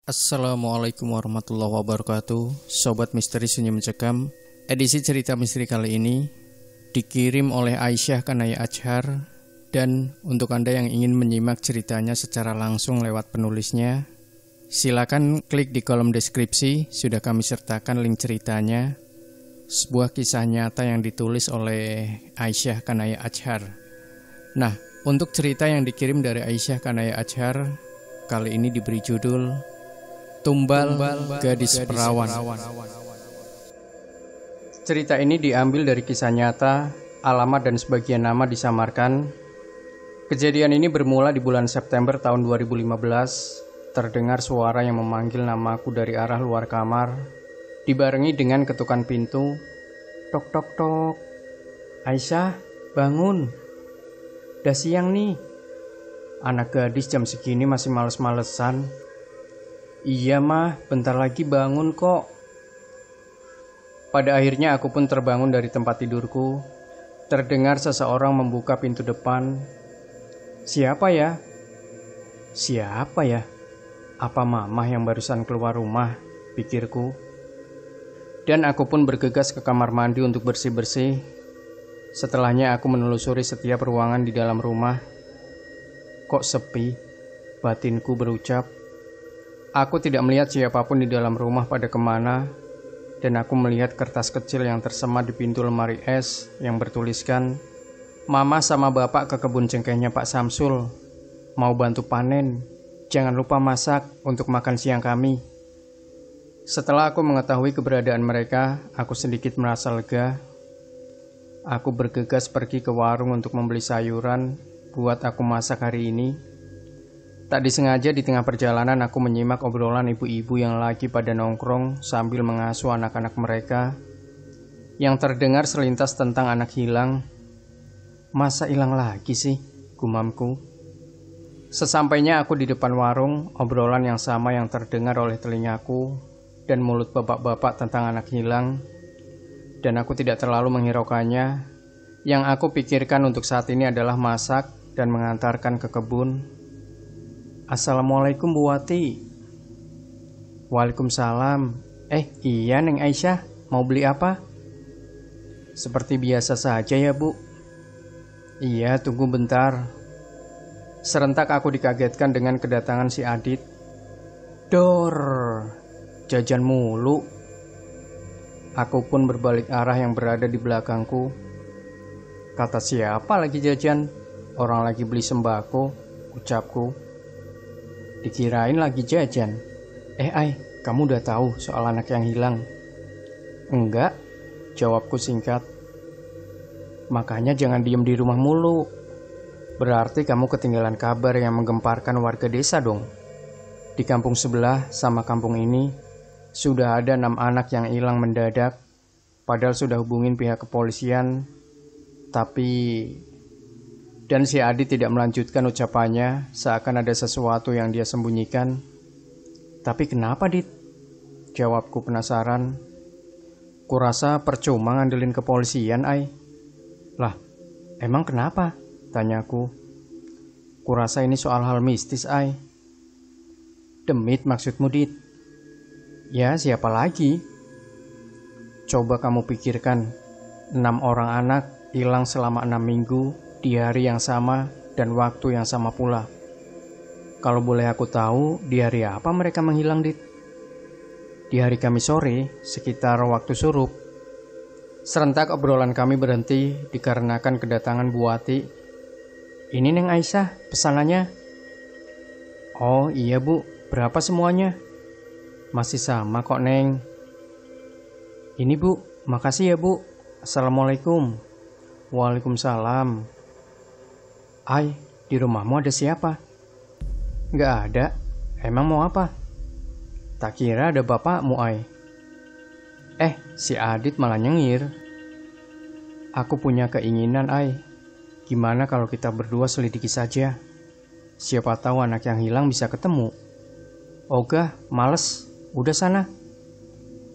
Assalamualaikum warahmatullahi wabarakatuh. Sobat Misteri Sunyi Mencekam. Edisi cerita misteri kali ini dikirim oleh Aisyah Kanaya Achar. Dan untuk Anda yang ingin menyimak ceritanya secara langsung lewat penulisnya, silakan klik di kolom deskripsi. Sudah kami sertakan link ceritanya. Sebuah kisah nyata yang ditulis oleh Aisyah Kanaya Achar. Nah, untuk cerita yang dikirim dari Aisyah Kanaya Achar kali ini diberi judul Tumbal Gadis Perawan. Cerita ini diambil dari kisah nyata, alamat dan sebagian nama disamarkan. Kejadian ini bermula di bulan September tahun 2015. Terdengar suara yang memanggil namaku dari arah luar kamar, dibarengi dengan ketukan pintu. Tok tok tok. Aisyah, bangun. Udah siang nih. Anak gadis jam segini masih males-malesan. Iya mah, bentar lagi bangun kok. Pada akhirnya aku pun terbangun dari tempat tidurku. Terdengar seseorang membuka pintu depan. Siapa ya? Siapa ya? Apa mamah yang barusan keluar rumah? Pikirku. Dan aku pun bergegas ke kamar mandi untuk bersih-bersih. Setelahnya aku menelusuri setiap ruangan di dalam rumah. Kok sepi? Batinku berucap. Aku tidak melihat siapapun di dalam rumah pada kemana, dan aku melihat kertas kecil yang tersemat di pintu lemari es yang bertuliskan, Mama sama Bapak ke kebun cengkehnya Pak Samsul, mau bantu panen, jangan lupa masak untuk makan siang kami. Setelah aku mengetahui keberadaan mereka, aku sedikit merasa lega. Aku bergegas pergi ke warung untuk membeli sayuran buat aku masak hari ini. Tak disengaja di tengah perjalanan aku menyimak obrolan ibu-ibu yang lagi pada nongkrong sambil mengasuh anak-anak mereka. Yang terdengar selintas tentang anak hilang. Masa hilang lagi sih, gumamku. Sesampainya aku di depan warung, obrolan yang sama yang terdengar oleh telingaku dan mulut bapak-bapak tentang anak hilang. Dan aku tidak terlalu menghiraukannya. Yang aku pikirkan untuk saat ini adalah masak dan mengantarkan ke kebun. Assalamualaikum Bu Wati. Waalaikumsalam. Iya Neng Aisyah, mau beli apa? Seperti biasa saja ya Bu. Iya, tunggu bentar. Serentak aku dikagetkan dengan kedatangan si Adit. Dor, jajan mulu. Aku pun berbalik arah yang berada di belakangku. Kata siapa lagi jajan? Orang lagi beli sembako, ucapku. Dikirain lagi jajan. Kamu udah tahu soal anak yang hilang? Enggak, jawabku singkat. Makanya jangan diem di rumah mulu. Berarti kamu ketinggalan kabar yang menggemparkan warga desa dong. Di kampung sebelah sama kampung ini, sudah ada 6 anak yang hilang mendadak. Padahal sudah hubungin pihak kepolisian. Tapi... Dan si Adi tidak melanjutkan ucapannya, seakan ada sesuatu yang dia sembunyikan. Tapi kenapa, Dit? Jawabku penasaran. Kurasa percuma ngandelin kepolisian, Ai. Lah, emang kenapa? Tanyaku. Kurasa ini soal hal mistis, Ai. Demit maksudmu, Dit? Ya, siapa lagi? Coba kamu pikirkan, 6 orang anak hilang selama 6 minggu, di hari yang sama dan waktu yang sama pula. Kalau boleh aku tahu, di hari apa mereka menghilang, Dit? Di hari Kamis sore, sekitar waktu surup. Serentak obrolan kami berhenti dikarenakan kedatangan Bu Wati. Ini Neng Aisyah, pesanannya. Oh iya Bu, berapa semuanya? Masih sama kok Neng. Ini Bu, makasih ya Bu. Assalamualaikum. Waalaikumsalam. Ai, di rumahmu ada siapa? Nggak ada. Emang mau apa? Tak kira ada bapakmu, Ai. Si Adit malah nyengir. Aku punya keinginan, Ai. Gimana kalau kita berdua selidiki saja? Siapa tahu anak yang hilang bisa ketemu. Ogah, males. Udah sana.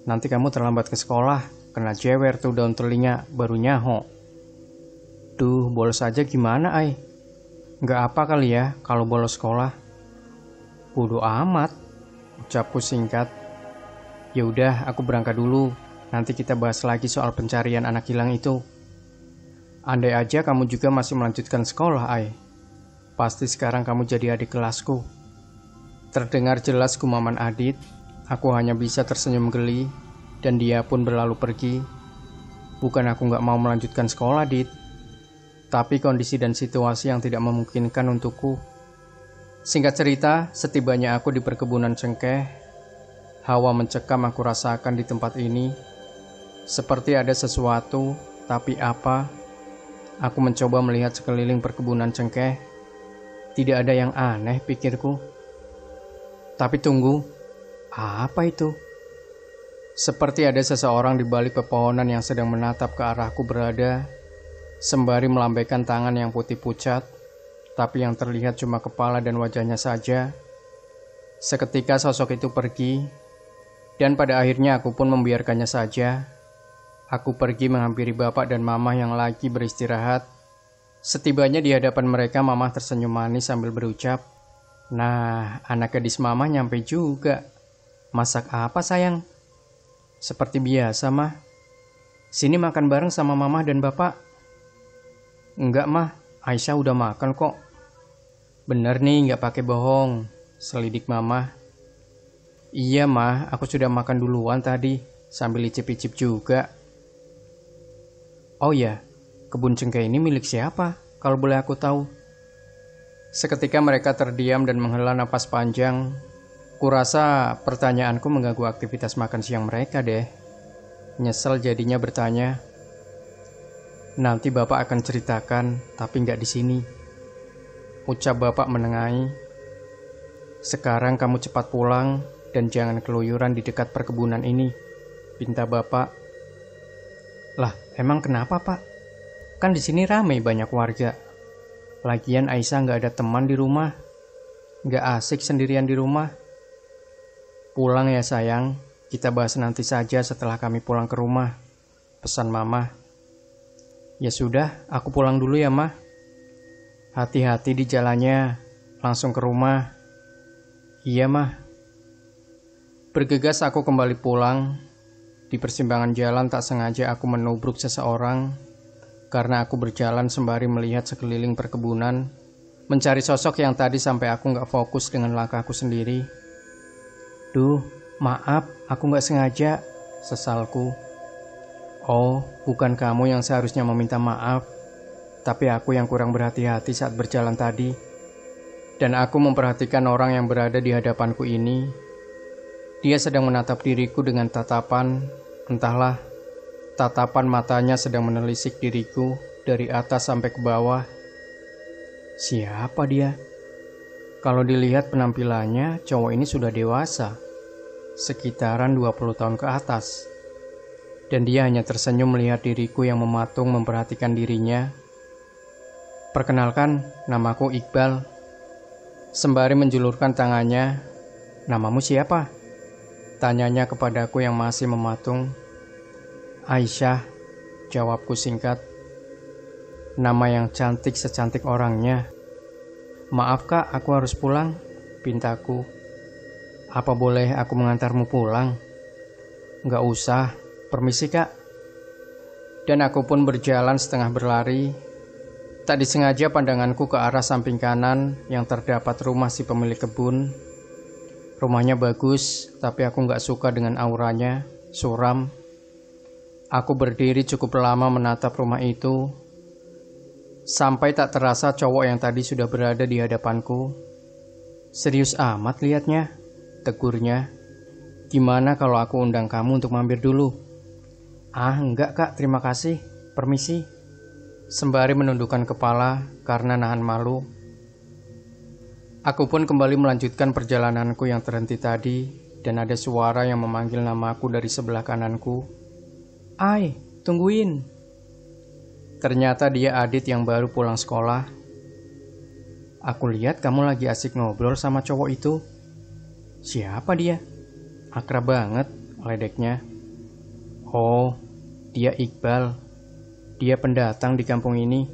Nanti kamu terlambat ke sekolah. Kena jewer tuh daun telinga baru nyaho. Duh, bolos aja gimana, Ai? Nggak apa kali ya kalau bolos sekolah. Bodoh amat. Ucapku singkat. Ya udah, aku berangkat dulu. Nanti kita bahas lagi soal pencarian anak hilang itu. Andai aja kamu juga masih melanjutkan sekolah, Ai. Pasti sekarang kamu jadi adik kelasku. Terdengar jelas gumaman Adit. Aku hanya bisa tersenyum geli, dan dia pun berlalu pergi. Bukan aku gak mau melanjutkan sekolah, Dit. Tapi kondisi dan situasi yang tidak memungkinkan untukku. Singkat cerita, setibanya aku di perkebunan cengkeh, hawa mencekam aku rasakan di tempat ini. Seperti ada sesuatu, tapi apa? Aku mencoba melihat sekeliling perkebunan cengkeh. Tidak ada yang aneh, pikirku. Tapi tunggu, apa itu? Seperti ada seseorang di balik pepohonan yang sedang menatap ke arahku berada, sembari melambaikan tangan yang putih pucat, tapi yang terlihat cuma kepala dan wajahnya saja. Seketika sosok itu pergi, dan pada akhirnya aku pun membiarkannya saja. Aku pergi menghampiri bapak dan mama yang lagi beristirahat. Setibanya di hadapan mereka, mama tersenyum manis sambil berucap, "Nah, anak gadis mama nyampe juga. Masak apa, sayang?" "Seperti biasa, mah. Sini makan bareng sama mama dan bapak." "Enggak, mah. Aisyah udah makan kok." "Bener nih, nggak pakai bohong," selidik mama. "Iya, mah. Aku sudah makan duluan tadi, sambil icip-icip juga." "Oh ya, kebun cengkeh ini milik siapa, kalau boleh aku tahu?" Seketika mereka terdiam dan menghela napas panjang. Kurasa pertanyaanku mengganggu aktivitas makan siang mereka deh. Nyesel jadinya bertanya. "Nanti bapak akan ceritakan, tapi nggak di sini," ucap bapak menengahi. "Sekarang kamu cepat pulang dan jangan keluyuran di dekat perkebunan ini," pinta bapak. "Lah, emang kenapa, Pak? Kan di sini ramai banyak warga. Lagian Aisyah nggak ada teman di rumah. Nggak asik sendirian di rumah." "Pulang ya sayang, kita bahas nanti saja setelah kami pulang ke rumah," pesan mama. "Ya sudah, aku pulang dulu ya, Mah. Hati-hati di jalannya, langsung ke rumah." "Iya, Mah." Bergegas aku kembali pulang. Di persimpangan jalan tak sengaja aku menubruk seseorang, karena aku berjalan sembari melihat sekeliling perkebunan, mencari sosok yang tadi sampai aku gak fokus dengan langkahku sendiri. "Duh, maaf, aku gak sengaja," sesalku. "Oh, bukan kamu yang seharusnya meminta maaf, tapi aku yang kurang berhati-hati saat berjalan tadi." Dan aku memperhatikan orang yang berada di hadapanku ini. Dia sedang menatap diriku dengan tatapan, entahlah, tatapan matanya sedang menelisik diriku dari atas sampai ke bawah. Siapa dia? Kalau dilihat penampilannya, cowok ini sudah dewasa, sekitaran 20 tahun ke atas. Dan dia hanya tersenyum melihat diriku yang mematung memperhatikan dirinya. "Perkenalkan, namaku Iqbal." Sembari menjulurkan tangannya, "Namamu siapa?" tanyanya kepadaku yang masih mematung. "Aisyah," jawabku singkat. Nama yang cantik secantik orangnya. "Maaf kak, aku harus pulang," pintaku. "Apa boleh aku mengantarmu pulang?" "Nggak usah. Permisi kak." Dan aku pun berjalan setengah berlari. Tak disengaja pandanganku ke arah samping kanan yang terdapat rumah si pemilik kebun. Rumahnya bagus, tapi aku gak suka dengan auranya, suram. Aku berdiri cukup lama menatap rumah itu, sampai tak terasa cowok yang tadi sudah berada di hadapanku. "Serius amat liatnya," tegurnya. "Gimana kalau aku undang kamu untuk mampir dulu?" "Ah, enggak kak, terima kasih. Permisi." Sembari menundukkan kepala karena nahan malu. Aku pun kembali melanjutkan perjalananku yang terhenti tadi, dan ada suara yang memanggil namaku dari sebelah kananku. "Ai, tungguin." Ternyata dia Adit yang baru pulang sekolah. "Aku lihat kamu lagi asik ngobrol sama cowok itu." "Siapa dia?" "Akrab banget," ledeknya. "Oh, dia Iqbal. Dia pendatang di kampung ini."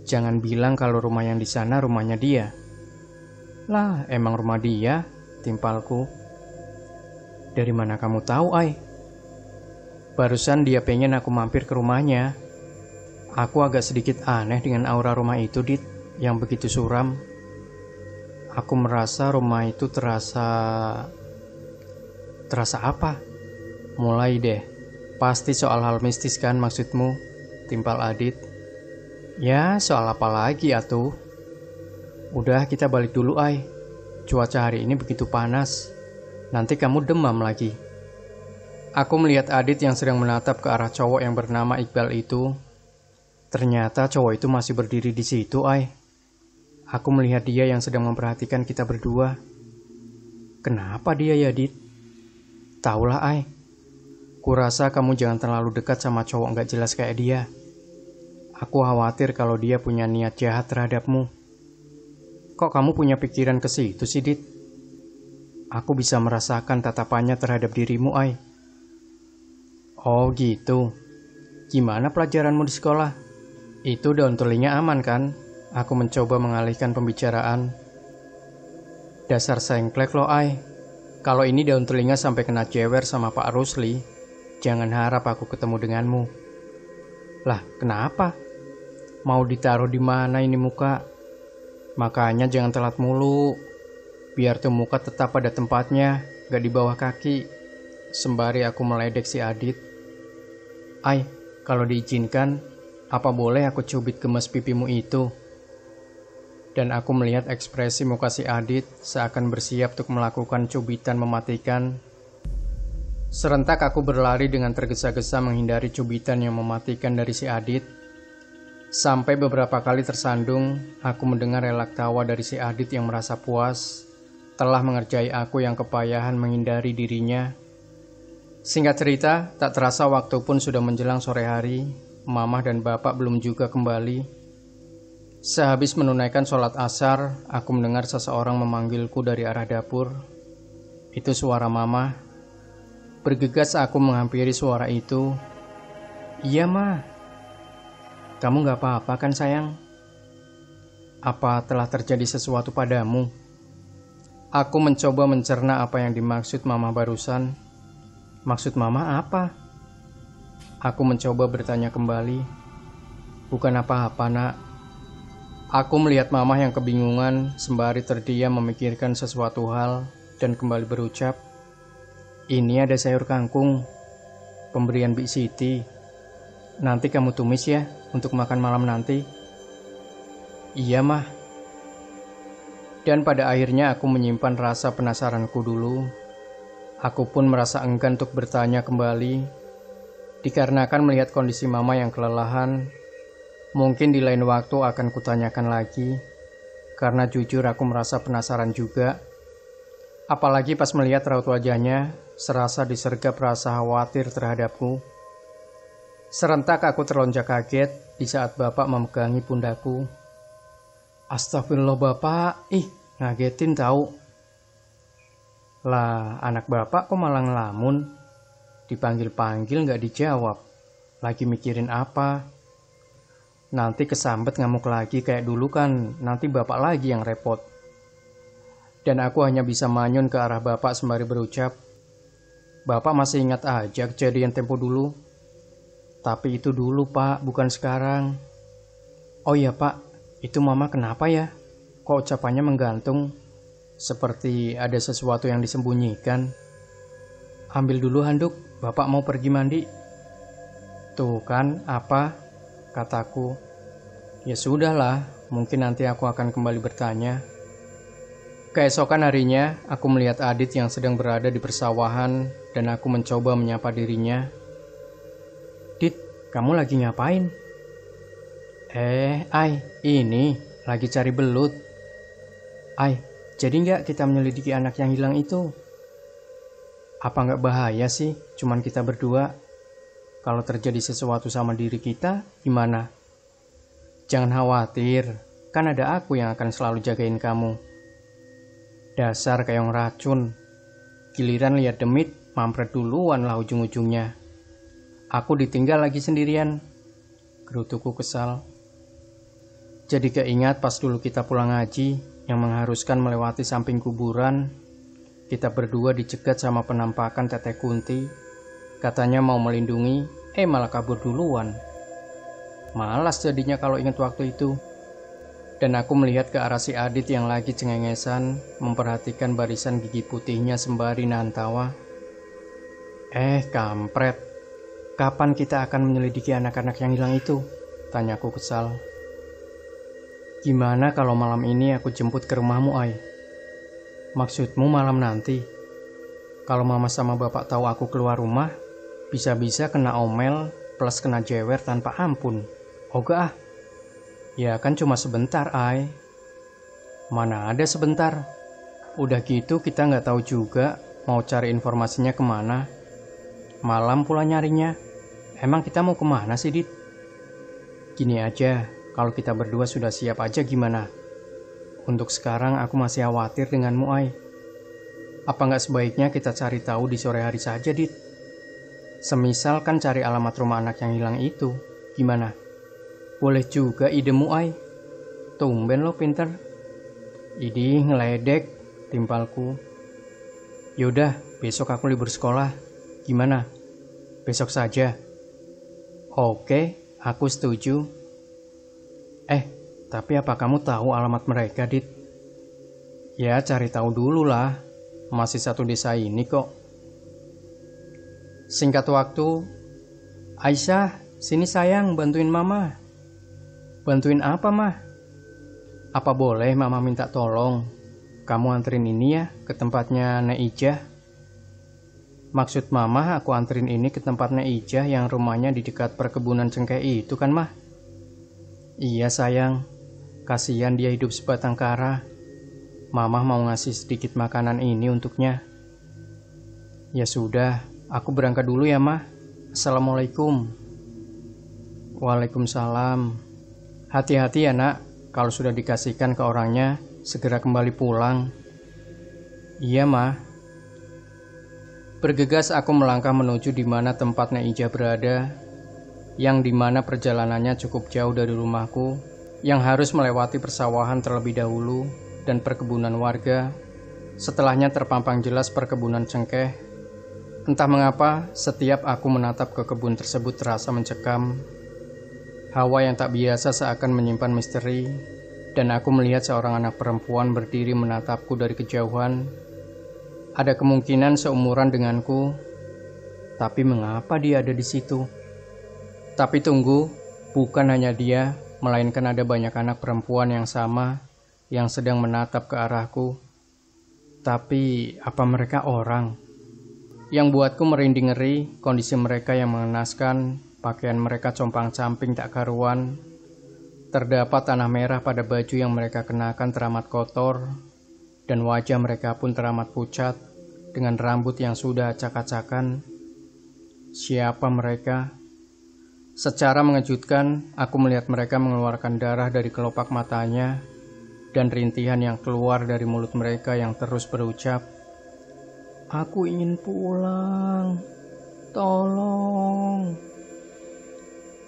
"Jangan bilang kalau rumah yang di sana rumahnya dia." "Lah, emang rumah dia. timpalku. Dari mana kamu tahu, Ai? Barusan dia pengen aku mampir ke rumahnya. Aku agak sedikit aneh dengan aura rumah itu, Dit, yang begitu suram. Aku merasa rumah itu terasa apa? Mulai deh. Pasti soal hal mistis kan maksudmu, timpal Adit. Ya, soal apa lagi atuh? Udah, kita balik dulu, Ai. Cuaca hari ini begitu panas. Nanti kamu demam lagi. Aku melihat Adit yang sedang menatap ke arah cowok yang bernama Iqbal itu. Ternyata cowok itu masih berdiri di situ, Ai. Aku melihat dia yang sedang memperhatikan kita berdua. Kenapa dia ya, Dit? Taulah, Ai. Kurasa kamu jangan terlalu dekat sama cowok gak jelas kayak dia. Aku khawatir kalau dia punya niat jahat terhadapmu. Kok kamu punya pikiran ke situ sih, Dit? Aku bisa merasakan tatapannya terhadap dirimu, Ai. Oh gitu. Gimana pelajaranmu di sekolah? Itu daun telinga aman kan? Aku mencoba mengalihkan pembicaraan. Dasar sengklek lo, Ai. Kalau ini daun telinga sampai kena jewer sama Pak Rusli, jangan harap aku ketemu denganmu. Lah, kenapa? Mau ditaruh di mana ini muka? Makanya jangan telat mulu. Biar tuh muka tetap pada tempatnya, gak di bawah kaki. Sembari aku meledek si Adit. Ai, kalau diizinkan, apa boleh aku cubit gemes pipimu itu? Dan aku melihat ekspresi muka si Adit seakan bersiap untuk melakukan cubitan mematikan. Serentak aku berlari dengan tergesa-gesa menghindari cubitan yang mematikan dari si Adit. Sampai beberapa kali tersandung, aku mendengar relak tawa dari si Adit yang merasa puas telah mengerjai aku yang kepayahan menghindari dirinya. Singkat cerita, tak terasa waktu pun sudah menjelang sore hari. Mamah dan bapak belum juga kembali. Sehabis menunaikan sholat asar, aku mendengar seseorang memanggilku dari arah dapur. Itu suara Mama. Bergegas aku menghampiri suara itu. Iya, Ma. Kamu gak apa-apa kan, sayang? Apa telah terjadi sesuatu padamu? Aku mencoba mencerna apa yang dimaksud Mama barusan. Maksud Mama apa? Aku mencoba bertanya kembali. Bukan apa-apa, Nak. Aku melihat Mamah yang kebingungan sembari terdiam memikirkan sesuatu hal dan kembali berucap, ini ada sayur kangkung, pemberian Bik Siti. Nanti kamu tumis ya untuk makan malam nanti. Iya, Mah. Dan pada akhirnya aku menyimpan rasa penasaranku dulu. Aku pun merasa enggan untuk bertanya kembali, dikarenakan melihat kondisi Mama yang kelelahan. Mungkin di lain waktu akan kutanyakan lagi, karena jujur aku merasa penasaran juga. Apalagi pas melihat raut wajahnya, serasa disergap rasa khawatir terhadapku. Serentak aku terlonjak kaget di saat bapak memegangi pundakku. Astagfirullah Bapak, ngagetin tahu. Lah, anak bapak kok malah ngelamun? Dipanggil-panggil gak dijawab. Lagi mikirin apa? Nanti kesambet ngamuk lagi kayak dulu kan, nanti bapak lagi yang repot. Dan aku hanya bisa manyun ke arah bapak sembari berucap, Bapak masih ingat aja kejadian tempo dulu? Tapi itu dulu, Pak, bukan sekarang. Oh iya, Pak, itu Mama kenapa ya? Kok ucapannya menggantung? Seperti ada sesuatu yang disembunyikan. Ambil dulu handuk, Bapak mau pergi mandi. Tuh kan, apa? Kataku. Ya sudahlah, mungkin nanti aku akan kembali bertanya. Keesokan harinya, aku melihat Adit yang sedang berada di persawahan dan aku mencoba menyapa dirinya. Dit, kamu lagi ngapain? Ai, ini lagi cari belut. Ai, jadi nggak kita menyelidiki anak yang hilang itu? Apa nggak bahaya sih, cuman kita berdua? Kalau terjadi sesuatu sama diri kita, gimana? Jangan khawatir, kan ada aku yang akan selalu jagain kamu. Dasar kayong racun. Giliran lihat demit, mampret duluan lah ujung-ujungnya. Aku ditinggal lagi sendirian. Gerutuku kesal. Jadi keingat pas dulu kita pulang ngaji, yang mengharuskan melewati samping kuburan. kita berdua dicegat sama penampakan Teteh Kunti. Katanya mau melindungi, malah kabur duluan. Malas jadinya kalau ingat waktu itu. Dan aku melihat ke arah si Adit yang lagi cengengesan memperhatikan barisan gigi putihnya sembari nantawa. Kampret, kapan kita akan menyelidiki anak-anak yang hilang itu? Tanyaku kesal. Gimana kalau malam ini aku jemput ke rumahmu, Ai? Maksudmu malam nanti? Kalau mama sama bapak tahu aku keluar rumah, bisa-bisa kena omel plus kena jewer tanpa ampun. Oga ah. Ya kan cuma sebentar, Ai. Mana ada sebentar. Udah gitu kita nggak tahu juga mau cari informasinya kemana. Malam pula nyarinya. Emang kita mau kemana sih, Dit? Gini aja, kalau kita berdua sudah siap aja gimana? Untuk sekarang aku masih khawatir denganmu, Ai. Apa nggak sebaiknya kita cari tahu di sore hari saja, Dit? Semisal kan cari alamat rumah anak yang hilang itu. Gimana? Boleh juga idemu, Ai. Tumben lo pinter. Idih ngeledek, timpalku. Yaudah, besok aku libur sekolah. Gimana? Besok saja. Oke, aku setuju. Tapi apa kamu tahu alamat mereka, Dit? Ya, cari tahu dulu lah. Masih satu desa ini kok. Singkat waktu, Aisyah, sini sayang, bantuin mama. Bantuin apa, Mah? Apa boleh mama minta tolong? Kamu anterin ini ya ke tempatnya Nek Ijah. Maksud mama aku anterin ini ke tempat Nek Ijah yang rumahnya di dekat perkebunan cengkeh itu kan, Mah? Iya sayang, kasihan dia hidup sebatang kara. Mama mau ngasih sedikit makanan ini untuknya. Ya sudah, aku berangkat dulu ya, Mah. Assalamualaikum. Waalaikumsalam. Hati-hati ya, Nak. Kalau sudah dikasihkan ke orangnya, segera kembali pulang. Iya, Mah. Bergegas aku melangkah menuju di mana tempat Nek Ijah berada, yang di mana perjalanannya cukup jauh dari rumahku, yang harus melewati persawahan terlebih dahulu dan perkebunan warga. Setelahnya terpampang jelas perkebunan cengkeh. Entah mengapa, setiap aku menatap ke kebun tersebut terasa mencekam. Hawa yang tak biasa seakan menyimpan misteri, dan aku melihat seorang anak perempuan berdiri menatapku dari kejauhan. Ada kemungkinan seumuran denganku, tapi mengapa dia ada di situ? Tapi tunggu, bukan hanya dia, melainkan ada banyak anak perempuan yang sama yang sedang menatap ke arahku. Tapi apa mereka orang? Yang buatku merinding ngeri, kondisi mereka yang mengenaskan. Pakaian mereka compang-camping tak karuan. Terdapat tanah merah pada baju yang mereka kenakan teramat kotor, dan wajah mereka pun teramat pucat, dengan rambut yang sudah acak-acakan. Siapa mereka? Secara mengejutkan, aku melihat mereka mengeluarkan darah dari kelopak matanya, dan rintihan yang keluar dari mulut mereka yang terus berucap, "Aku ingin pulang, tolong."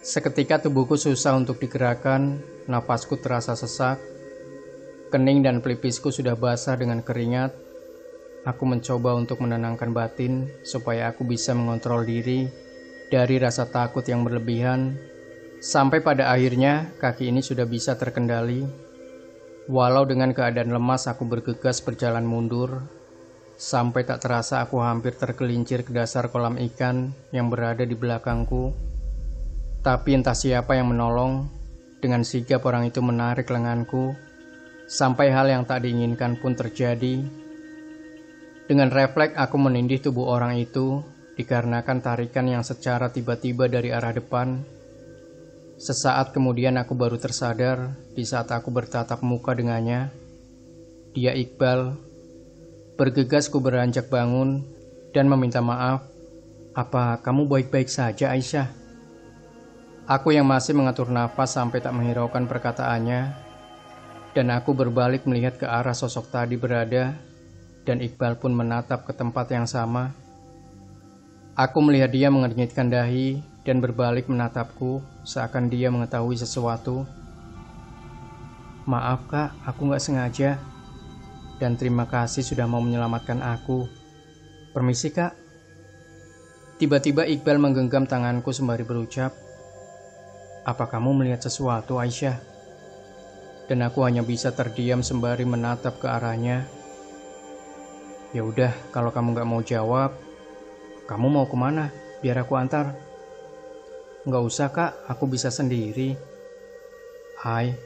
Seketika tubuhku susah untuk digerakkan, napasku terasa sesak, kening dan pelipisku sudah basah dengan keringat. Aku mencoba untuk menenangkan batin supaya aku bisa mengontrol diri dari rasa takut yang berlebihan, sampai pada akhirnya kaki ini sudah bisa terkendali. Walau dengan keadaan lemas aku bergegas berjalan mundur, sampai tak terasa aku hampir tergelincir ke dasar kolam ikan yang berada di belakangku. Tapi entah siapa yang menolong, dengan sigap orang itu menarik lenganku, sampai hal yang tak diinginkan pun terjadi. Dengan refleks aku menindih tubuh orang itu, dikarenakan tarikan yang secara tiba-tiba dari arah depan. Sesaat kemudian aku baru tersadar di saat aku bertatap muka dengannya. Dia Iqbal. Bergegas ku beranjak bangun dan meminta maaf. "Apa kamu baik-baik saja, Aisyah?" Aku yang masih mengatur nafas sampai tak menghiraukan perkataannya, dan aku berbalik melihat ke arah sosok tadi berada, dan Iqbal pun menatap ke tempat yang sama. Aku melihat dia mengernyitkan dahi dan berbalik menatapku, seakan dia mengetahui sesuatu. "Maaf Kak, aku gak sengaja." Dan terima kasih sudah mau menyelamatkan aku. Permisi, Kak. Tiba-tiba Iqbal menggenggam tanganku sembari berucap, "Apa kamu melihat sesuatu, Aisyah?" Dan aku hanya bisa terdiam sembari menatap ke arahnya. "Ya udah, kalau kamu gak mau jawab, kamu mau kemana? Biar aku antar." "Nggak usah, Kak, aku bisa sendiri." "Hai,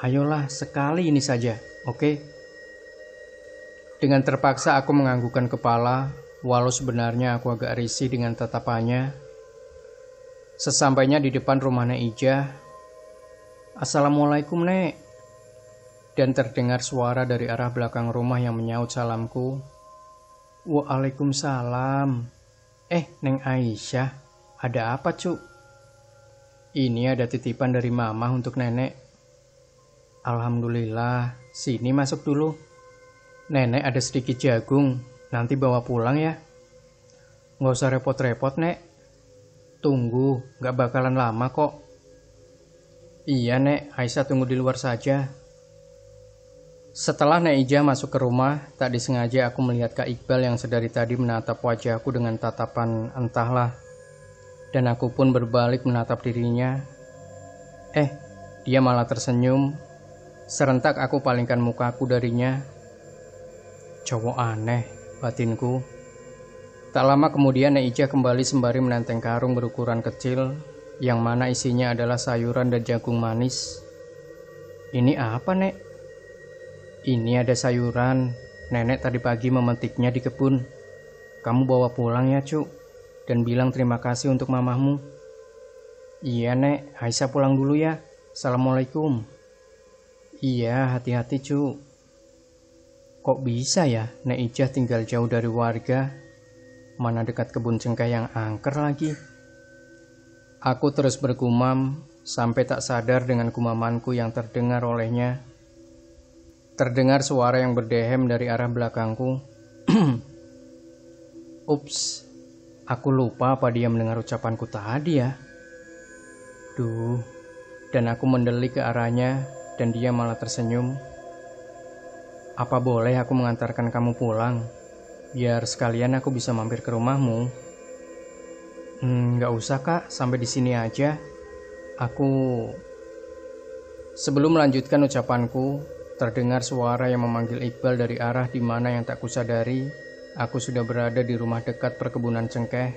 ayolah sekali ini saja, oke?" Dengan terpaksa aku menganggukkan kepala, walau sebenarnya aku agak risih dengan tatapannya. Sesampainya di depan rumah Nek Ijah, "Assalamualaikum, Nek." Dan terdengar suara dari arah belakang rumah yang menyaut salamku. "Waalaikumsalam. Neng Aisyah, ada apa, Cuk?" "Ini ada titipan dari Mama untuk Nenek." "Alhamdulillah, sini masuk dulu. Nenek ada sedikit jagung, nanti bawa pulang ya." "Nggak usah repot-repot, Nek. Tunggu, nggak bakalan lama kok." "Iya, Nek, Aisyah tunggu di luar saja." Setelah Nek Ijah masuk ke rumah, tak disengaja aku melihat Kak Iqbal yang sedari tadi menatap wajahku dengan tatapan entahlah. Dan aku pun berbalik menatap dirinya. Dia malah tersenyum. Serentak aku palingkan mukaku darinya. Cowok aneh, batinku. Tak lama kemudian Nek Ijah kembali sembari menenteng karung berukuran kecil, yang mana isinya adalah sayuran dan jagung manis. "Ini apa, Nek?" "Ini ada sayuran. Nenek tadi pagi memetiknya di kebun. Kamu bawa pulang ya, Cuk. Dan bilang terima kasih untuk mamahmu." "Iya, Nek. Aisyah pulang dulu ya. Assalamualaikum." "Iya, hati-hati, Cuk." Kok bisa ya Nek Ijah tinggal jauh dari warga, mana dekat kebun cengkeh yang angker lagi. Aku terus bergumam sampai tak sadar dengan gumamanku yang terdengar olehnya. Terdengar suara yang berdehem dari arah belakangku. Ups, aku lupa apa dia mendengar ucapanku tadi ya. Duh, dan aku mendelik ke arahnya dan dia malah tersenyum. "Apa boleh aku mengantarkan kamu pulang? Biar sekalian aku bisa mampir ke rumahmu." Nggak usah, Kak, sampai di sini aja. Sebelum melanjutkan ucapanku, terdengar suara yang memanggil Iqbal dari arah di mana yang tak kusadari, aku sudah berada di rumah dekat perkebunan cengkeh.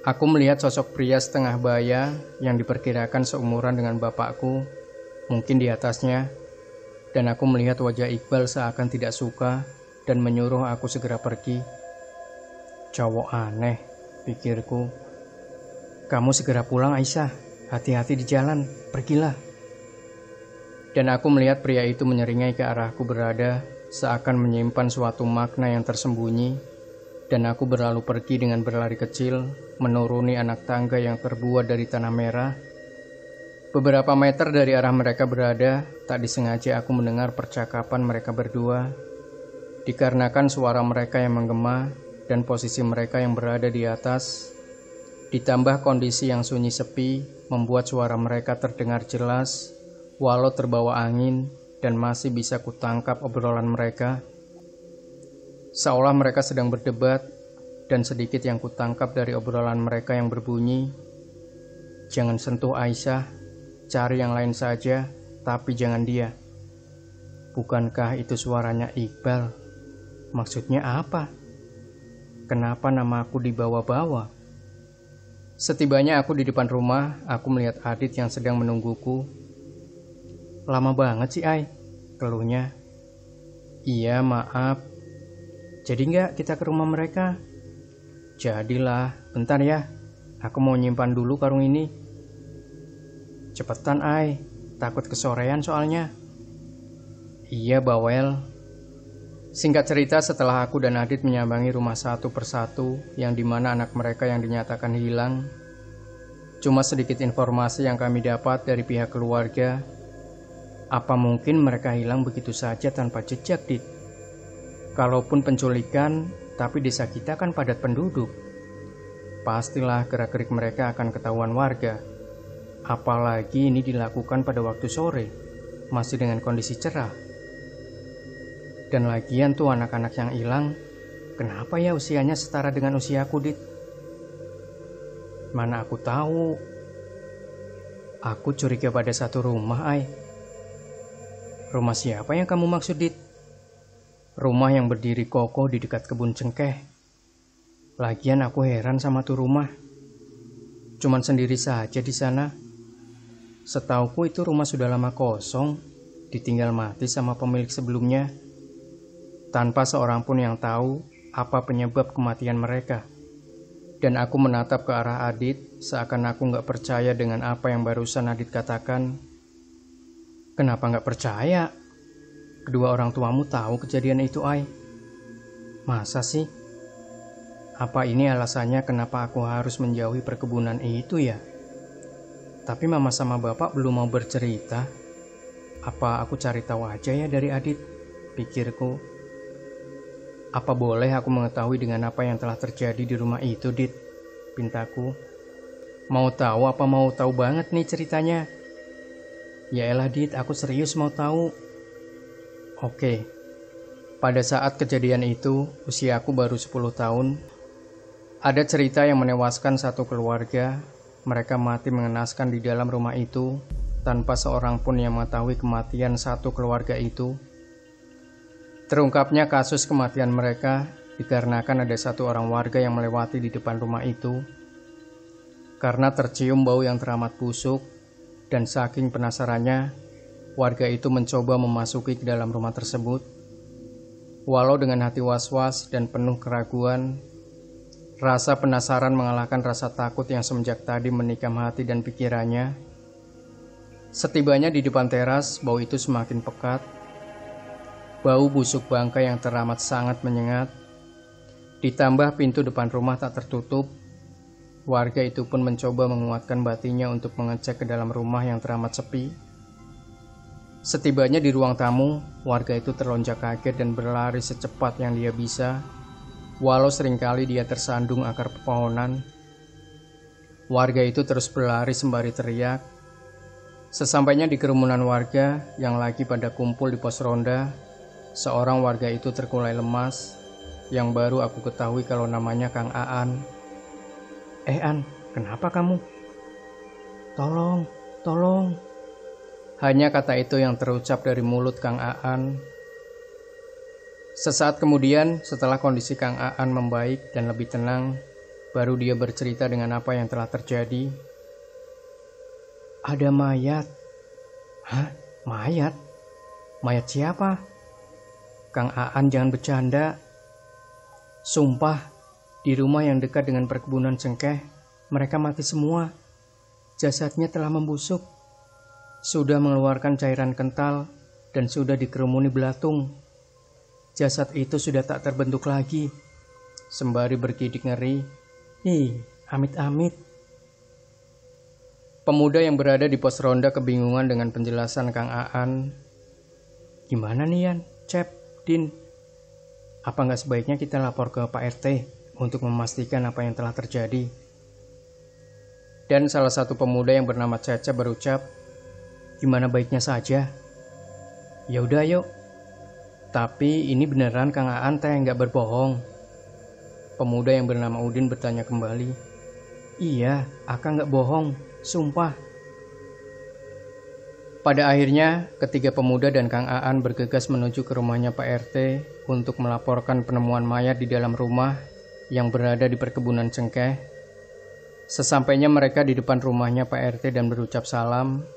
Aku melihat sosok pria setengah baya yang diperkirakan seumuran dengan bapakku, mungkin di atasnya. Dan aku melihat wajah Iqbal seakan tidak suka dan menyuruh aku segera pergi. Cowok aneh, pikirku. "Kamu segera pulang, Aisyah. Hati-hati di jalan, pergilah." Dan aku melihat pria itu menyeringai ke arahku berada, seakan menyimpan suatu makna yang tersembunyi. Dan aku berlalu pergi dengan berlari kecil, menuruni anak tangga yang terbuat dari tanah merah. Beberapa meter dari arah mereka berada, tak disengaja aku mendengar percakapan mereka berdua. Dikarenakan suara mereka yang menggema dan posisi mereka yang berada di atas, ditambah kondisi yang sunyi sepi, membuat suara mereka terdengar jelas, walau terbawa angin dan masih bisa kutangkap obrolan mereka. Seolah mereka sedang berdebat, dan sedikit yang kutangkap dari obrolan mereka yang berbunyi, "Jangan sentuh Aisyah. Cari yang lain saja, tapi jangan dia." Bukankah itu suaranya Iqbal? Maksudnya apa? Kenapa nama aku dibawa-bawa? Setibanya aku di depan rumah, aku melihat Adit yang sedang menungguku. "Lama banget sih, Ai," keluhnya. "Iya, maaf. Jadi nggak kita ke rumah mereka?" "Jadilah, bentar ya. Aku mau nyimpan dulu karung ini." "Cepetan, Ai. Takut kesorean soalnya." "Iya, bawel." Singkat cerita, setelah aku dan Adit menyambangi rumah satu persatu, yang dimana anak mereka yang dinyatakan hilang, cuma sedikit informasi yang kami dapat dari pihak keluarga. Apa mungkin mereka hilang begitu saja tanpa jejak, Dit? Kalaupun penculikan, tapi desa kita kan padat penduduk. Pastilah gerak-gerik mereka akan ketahuan warga. Apalagi ini dilakukan pada waktu sore, masih dengan kondisi cerah. Dan lagian tuh anak-anak yang hilang, kenapa ya usianya setara dengan usiaku, Dit? Mana aku tahu. Aku curiga pada satu rumah, Ai. Rumah siapa yang kamu maksud, Dit? Rumah yang berdiri kokoh di dekat kebun cengkeh. Lagian aku heran sama tuh rumah. Cuman sendiri saja di sana. Setauku itu rumah sudah lama kosong, ditinggal mati sama pemilik sebelumnya. Tanpa seorang pun yang tahu apa penyebab kematian mereka. Dan aku menatap ke arah Adit, seakan aku gak percaya dengan apa yang barusan Adit katakan. Kenapa gak percaya? Kedua orang tuamu tahu kejadian itu, Ai. Masa sih? Apa ini alasannya kenapa aku harus menjauhi perkebunan itu ya? Tapi mama sama bapak belum mau bercerita. Apa aku cari tahu aja ya dari Adit? Pikirku. Apa boleh aku mengetahui dengan apa yang telah terjadi di rumah itu, Dit? Pintaku. Mau tahu apa mau tahu banget nih ceritanya? Yaelah, Dit, aku serius mau tahu. Oke. Pada saat kejadian itu, usiaku baru 10 tahun. Ada cerita yang menewaskan satu keluarga. Mereka mati mengenaskan di dalam rumah itu, tanpa seorang pun yang mengetahui kematian satu keluarga itu. Terungkapnya kasus kematian mereka dikarenakan ada satu orang warga yang melewati di depan rumah itu. Karena tercium bau yang teramat busuk, dan saking penasarannya, warga itu mencoba memasuki ke dalam rumah tersebut. Walau dengan hati was-was dan penuh keraguan, rasa penasaran mengalahkan rasa takut yang semenjak tadi menikam hati dan pikirannya. Setibanya di depan teras, bau itu semakin pekat. Bau busuk bangkai yang teramat sangat menyengat. Ditambah pintu depan rumah tak tertutup. Warga itu pun mencoba menguatkan batinnya untuk mengecek ke dalam rumah yang teramat sepi. Setibanya di ruang tamu, warga itu terlonjak kaget dan berlari secepat yang dia bisa. Walau seringkali dia tersandung akar pepohonan. Warga itu terus berlari sembari teriak. Sesampainya di kerumunan warga yang lagi pada kumpul di pos ronda, seorang warga itu terkulai lemas, yang baru aku ketahui kalau namanya Kang Aan. An, kenapa kamu? Tolong, tolong. Hanya kata itu yang terucap dari mulut Kang Aan. Sesaat kemudian, setelah kondisi Kang Aan membaik dan lebih tenang, baru dia bercerita dengan apa yang telah terjadi. Ada mayat. Hah? Mayat? Mayat siapa? Kang Aan, jangan bercanda. Sumpah, di rumah yang dekat dengan perkebunan cengkeh, mereka mati semua. Jasadnya telah membusuk. Sudah mengeluarkan cairan kental dan sudah dikerumuni belatung. Jasad itu sudah tak terbentuk lagi. Sembari bergidik ngeri. Amit-amit. Pemuda yang berada di pos ronda kebingungan dengan penjelasan Kang Aan. Gimana nih, Yan? Cep? Din, apa nggak sebaiknya kita lapor ke Pak RT untuk memastikan apa yang telah terjadi? Dan salah satu pemuda yang bernama Caca berucap, gimana baiknya saja? Ya udah yuk. Tapi ini beneran Kang Aan teh nggak berbohong. Pemuda yang bernama Udin bertanya kembali. Iya, Akang nggak bohong, sumpah. Pada akhirnya, ketiga pemuda dan Kang Aan bergegas menuju ke rumahnya Pak RT untuk melaporkan penemuan mayat di dalam rumah yang berada di perkebunan cengkeh. Sesampainya mereka di depan rumahnya Pak RT dan berucap salam.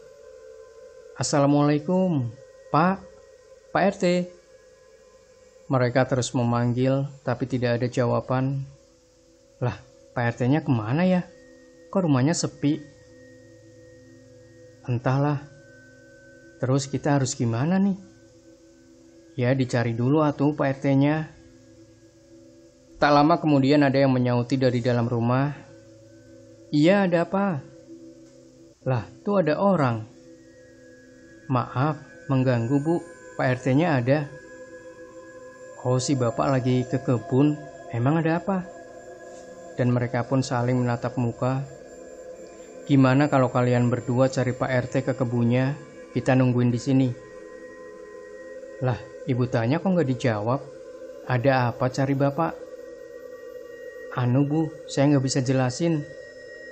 Assalamualaikum, Pak RT. Mereka terus memanggil, tapi tidak ada jawaban. Lah, Pak RT-nya kemana ya? Kok rumahnya sepi? Entahlah. Terus kita harus gimana nih? Ya dicari dulu atuh Pak RT-nya. Tak lama kemudian ada yang menyauti dari dalam rumah. Iya, ada apa? Lah, tuh ada orang. Maaf, mengganggu Bu, Pak RT-nya ada. Oh, si bapak lagi ke kebun, emang ada apa? Dan mereka pun saling menatap muka. Gimana kalau kalian berdua cari Pak RT ke kebunnya? Kita nungguin di sini. Lah, Ibu tanya kok nggak dijawab. Ada apa cari bapak? Anu bu, saya nggak bisa jelasin.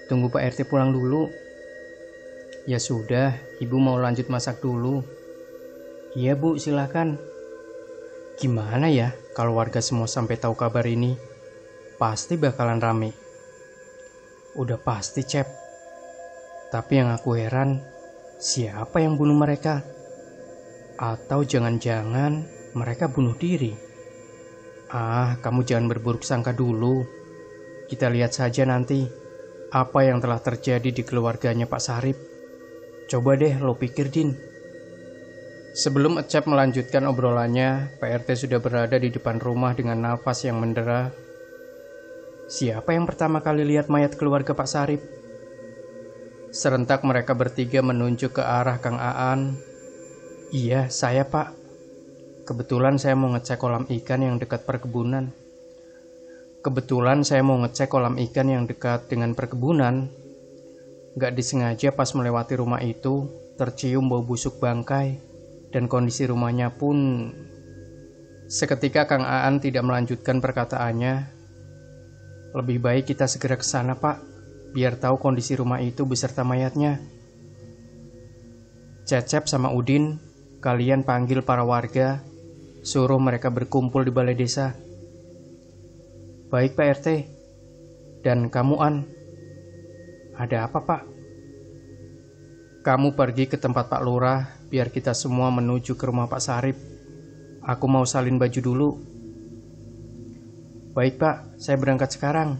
Tunggu Pak RT pulang dulu. Ya sudah, ibu mau lanjut masak dulu. Iya bu, silakan. Gimana ya kalau warga semua sampai tahu kabar ini? Pasti bakalan rame. Udah pasti, Cep. Tapi yang aku heran, siapa yang bunuh mereka? Atau jangan-jangan mereka bunuh diri? Kamu jangan berburuk sangka dulu. Kita lihat saja nanti apa yang telah terjadi di keluarganya Pak Sarip. Coba deh lo pikir, Din. Sebelum Ecep melanjutkan obrolannya, Pak RT sudah berada di depan rumah dengan nafas yang mendera. Siapa yang pertama kali lihat mayat keluarga Pak Sarip? Serentak mereka bertiga menunjuk ke arah Kang Aan. Iya, saya Pak. Kebetulan saya mau ngecek kolam ikan yang dekat perkebunan. Gak disengaja pas melewati rumah itu, tercium bau busuk bangkai, dan kondisi rumahnya pun... Seketika Kang Aan tidak melanjutkan perkataannya. Lebih baik kita segera ke sana, Pak, biar tahu kondisi rumah itu beserta mayatnya. Cecep sama Udin, kalian panggil para warga, suruh mereka berkumpul di balai desa. Baik Pak RT. Dan kamu An, ada apa Pak? Kamu pergi ke tempat Pak Lurah, biar kita semua menuju ke rumah Pak Sarip. Aku mau salin baju dulu. Baik Pak, saya berangkat sekarang.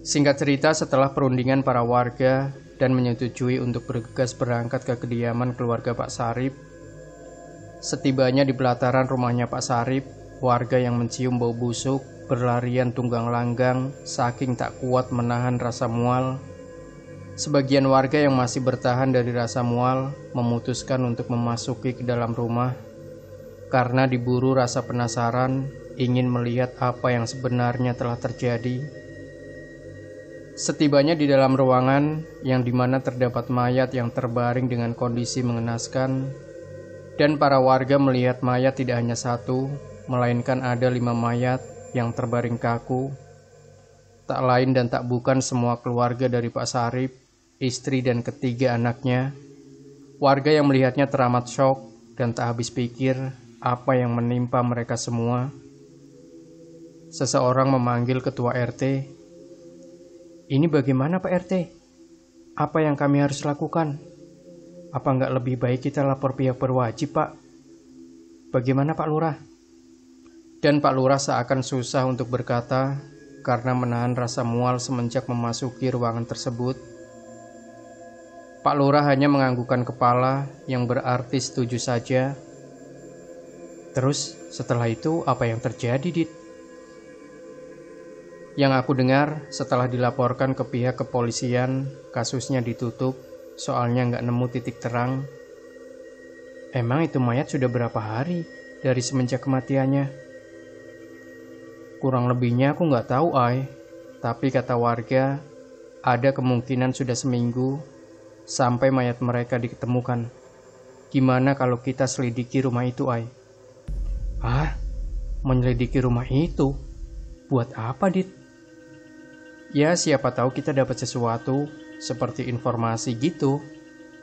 Singkat cerita, setelah perundingan para warga dan menyetujui untuk bergegas berangkat ke kediaman keluarga Pak Sarip, setibanya di pelataran rumahnya Pak Sarip, warga yang mencium bau busuk berlarian tunggang langgang saking tak kuat menahan rasa mual. Sebagian warga yang masih bertahan dari rasa mual memutuskan untuk memasuki ke dalam rumah karena diburu rasa penasaran ingin melihat apa yang sebenarnya telah terjadi. Setibanya di dalam ruangan yang dimana terdapat mayat yang terbaring dengan kondisi mengenaskan, dan para warga melihat mayat tidak hanya satu, melainkan ada 5 mayat yang terbaring kaku. Tak lain dan tak bukan semua keluarga dari Pak Sarip, istri dan ketiga anaknya. Warga yang melihatnya teramat syok dan tak habis pikir apa yang menimpa mereka semua. Seseorang memanggil ketua RT. Ini bagaimana Pak RT? Apa yang kami harus lakukan? Apa nggak lebih baik kita lapor pihak berwajib Pak? Bagaimana Pak Lurah? Dan Pak Lurah seakan susah untuk berkata karena menahan rasa mual semenjak memasuki ruangan tersebut. Pak Lurah hanya menganggukkan kepala yang berarti setuju saja. Terus setelah itu apa yang terjadi, Dit? Yang aku dengar setelah dilaporkan ke pihak kepolisian, kasusnya ditutup, soalnya nggak nemu titik terang. Emang itu mayat sudah berapa hari dari semenjak kematiannya? Kurang lebihnya aku nggak tahu, tapi kata warga, ada kemungkinan sudah seminggu sampai mayat mereka ditemukan. Gimana kalau kita selidiki rumah itu, Menyelidiki rumah itu? Buat apa, Dit? Ya siapa tahu kita dapat sesuatu seperti informasi gitu.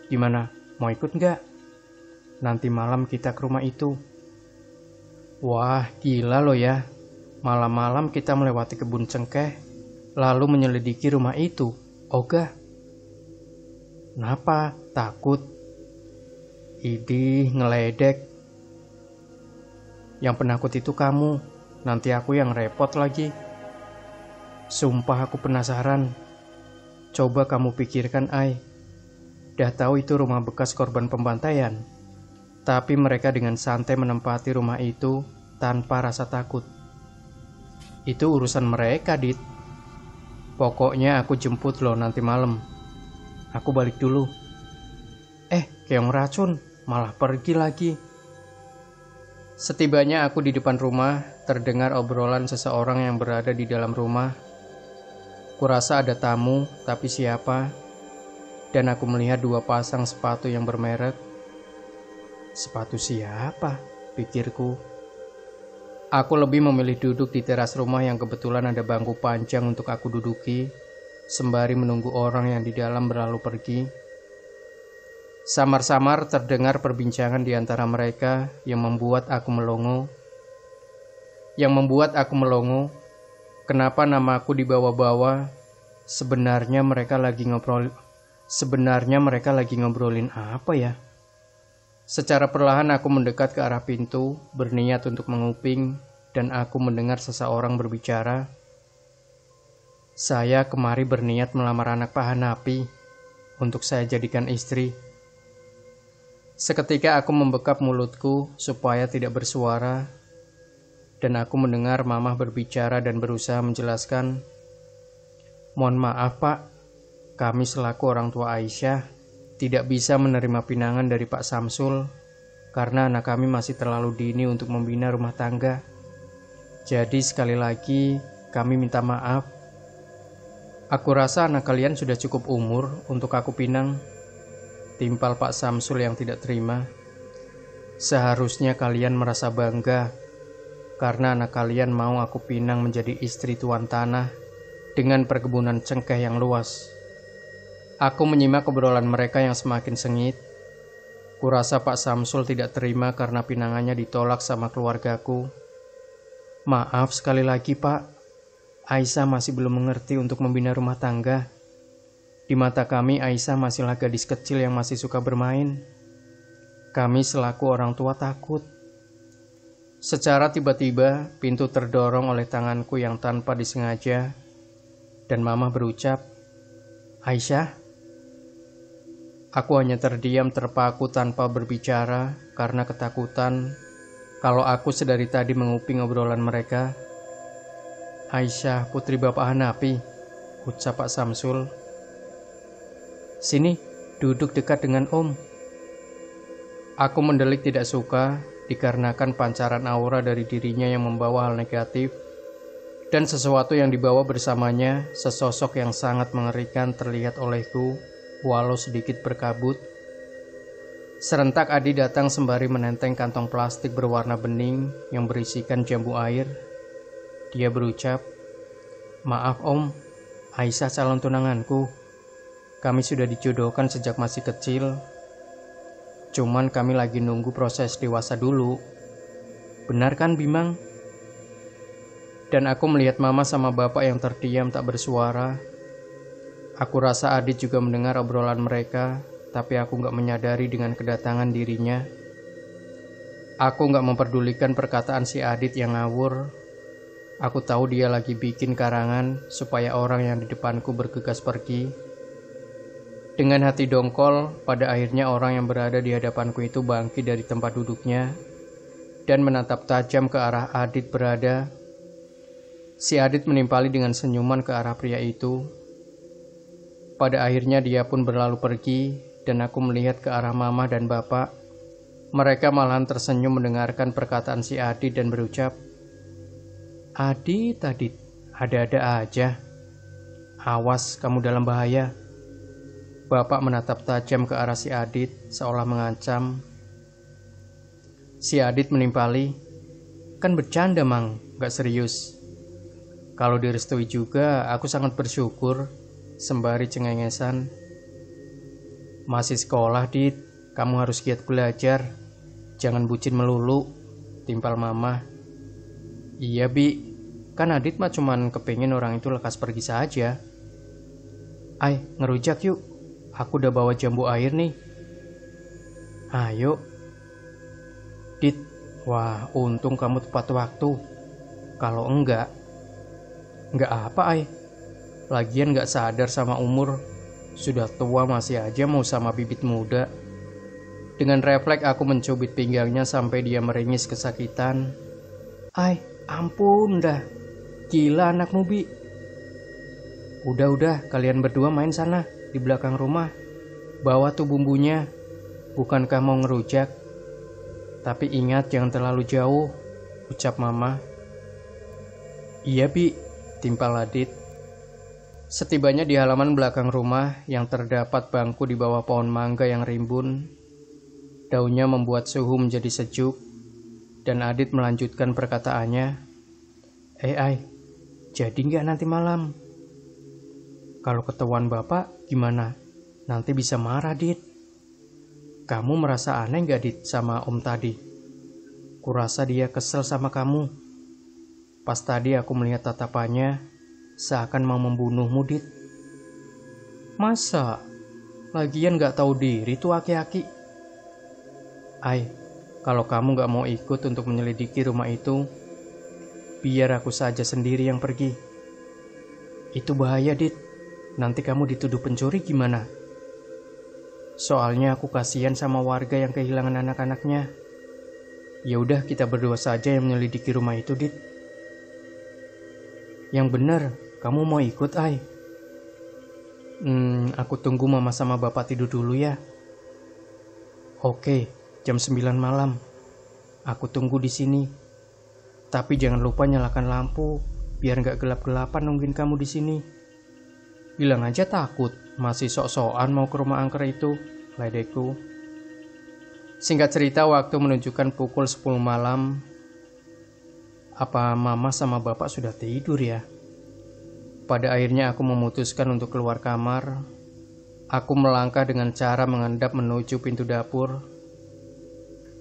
Gimana, mau ikut nggak? Nanti malam kita ke rumah itu. Wah gila lo ya, malam-malam kita melewati kebun cengkeh lalu menyelidiki rumah itu. Ogah. Kenapa? Takut? Idih ngeledek. Yang penakut itu kamu, nanti aku yang repot lagi. Sumpah aku penasaran. Coba kamu pikirkan, Dah tahu itu rumah bekas korban pembantaian, tapi mereka dengan santai menempati rumah itu tanpa rasa takut. Itu urusan mereka, Dit. Pokoknya aku jemput lo nanti malam. Aku balik dulu. Keong racun, malah pergi lagi. Setibanya aku di depan rumah, terdengar obrolan seseorang yang berada di dalam rumah. Kurasa ada tamu, tapi siapa? Dan aku melihat 2 pasang sepatu yang bermerek. Sepatu siapa? pikirku. Aku lebih memilih duduk di teras rumah yang kebetulan ada bangku panjang untuk aku duduki, sembari menunggu orang yang di dalam berlalu pergi. Samar-samar terdengar perbincangan di antara mereka yang membuat aku melongo. Kenapa namaku dibawa-bawa? Sebenarnya mereka lagi ngobrolin apa ya? Secara perlahan aku mendekat ke arah pintu, berniat untuk menguping, dan aku mendengar seseorang berbicara. Saya kemari berniat melamar anak Pak Hanapi untuk saya jadikan istri. Seketika aku membekap mulutku supaya tidak bersuara, dan aku mendengar Mamah berbicara dan berusaha menjelaskan. Mohon maaf Pak, kami selaku orang tua Aisyah tidak bisa menerima pinangan dari Pak Samsul karena anak kami masih terlalu dini untuk membina rumah tangga. Jadi sekali lagi kami minta maaf. Aku rasa anak kalian sudah cukup umur untuk aku pinang. Timpal Pak Samsul yang tidak terima. Seharusnya kalian merasa bangga karena anak kalian mau aku pinang menjadi istri tuan tanah dengan perkebunan cengkeh yang luas. Aku menyimak obrolan mereka yang semakin sengit. Kurasa Pak Samsul tidak terima karena pinangannya ditolak sama keluargaku. Maaf sekali lagi Pak, Aisyah masih belum mengerti untuk membina rumah tangga. Di mata kami Aisyah masihlah gadis kecil yang masih suka bermain. Kami selaku orang tua takut. Secara tiba-tiba pintu terdorong oleh tanganku yang tanpa disengaja. Dan Mamah berucap, Aisyah. Aku hanya terdiam terpaku tanpa berbicara karena ketakutan kalau aku sedari tadi menguping obrolan mereka. Aisyah putri Bapak Hanapi, ucap Pak Samsul. Sini, duduk dekat dengan Om. Aku mendelik tidak suka dikarenakan pancaran aura dari dirinya yang membawa hal negatif. Dan sesuatu yang dibawa bersamanya, sesosok yang sangat mengerikan terlihat olehku, walau sedikit berkabut. Serentak Adi datang sembari menenteng kantong plastik berwarna bening yang berisikan jambu air. Dia berucap, Maaf Om, Aisyah calon tunanganku. Kami sudah dijodohkan sejak masih kecil. Cuman kami lagi nunggu proses dewasa dulu. Benar kan Bimang? Dan aku melihat Mama sama Bapak yang terdiam tak bersuara. Aku rasa Adit juga mendengar obrolan mereka, tapi aku gak menyadari dengan kedatangan dirinya. Aku gak memperdulikan perkataan si Adit yang ngawur. Aku tahu dia lagi bikin karangan supaya orang yang di depanku bergegas pergi. Dengan hati dongkol, pada akhirnya orang yang berada di hadapanku itu bangkit dari tempat duduknya dan menatap tajam ke arah Adit berada. Si Adit menimpali dengan senyuman ke arah pria itu. Pada akhirnya dia pun berlalu pergi dan aku melihat ke arah Mama dan Bapak. Mereka malahan tersenyum mendengarkan perkataan si Adit dan berucap, Adit, ada-ada aja. Awas, kamu dalam bahaya. Bapak menatap tajam ke arah si Adit seolah mengancam. Si Adit menimpali, kan bercanda Mang, gak serius. Kalau direstui juga, aku sangat bersyukur, sembari cengengesan. Masih sekolah, Dit, kamu harus giat belajar. Jangan bucin melulu, timpal Mama. Iya, Bi, kan Adit mah cuman kepingin orang itu lekas pergi saja. Ay, ngerujak yuk, aku udah bawa jambu air nih. Ayo. Dit, wah untung kamu tepat waktu. Kalau enggak apa Ay. Lagian gak sadar sama umur. Sudah tua masih aja mau sama bibit muda. Dengan refleks aku mencubit pinggangnya sampai dia meringis kesakitan. Ay, ampun dah. Gila anakmu Bi. Udah, kalian berdua main sana di belakang rumah. Bawa tuh bumbunya. Bukankah mau ngerujak? Tapi ingat jangan terlalu jauh, ucap Mama. Iya Bi, timpal Adit. Setibanya di halaman belakang rumah yang terdapat bangku di bawah pohon mangga yang rimbun, daunnya membuat suhu menjadi sejuk. dan Adit melanjutkan perkataannya. Ai, jadi nggak nanti malam? Kalau ketahuan bapak gimana? Nanti bisa marah, Dit. Kamu merasa aneh nggak, Dit, sama om tadi? Kurasa dia kesel sama kamu. Pas tadi aku melihat tatapannya, seakan mau membunuhmu, Dit. Masa? Lagian nggak tahu diri tuh aki-aki. Ai, kalau kamu nggak mau ikut untuk menyelidiki rumah itu, biar aku saja sendiri yang pergi. Itu bahaya, Dit. Nanti kamu dituduh pencuri gimana? Soalnya aku kasihan sama warga yang kehilangan anak-anaknya. Ya udah, kita berdua saja yang menyelidiki rumah itu, Dit. Yang benar, kamu mau ikut, Ai? Aku tunggu mama sama bapak tidur dulu ya. Oke, jam 9 malam. Aku tunggu di sini. Tapi jangan lupa nyalakan lampu, biar nggak gelap-gelapan nungguin kamu di sini. Bilang aja takut, masih sok-sokan mau ke rumah angker itu, ledekku. Singkat cerita, waktu menunjukkan pukul 10 malam. Apa mama sama bapak sudah tidur ya? Pada akhirnya aku memutuskan untuk keluar kamar. Aku melangkah dengan cara mengendap menuju pintu dapur.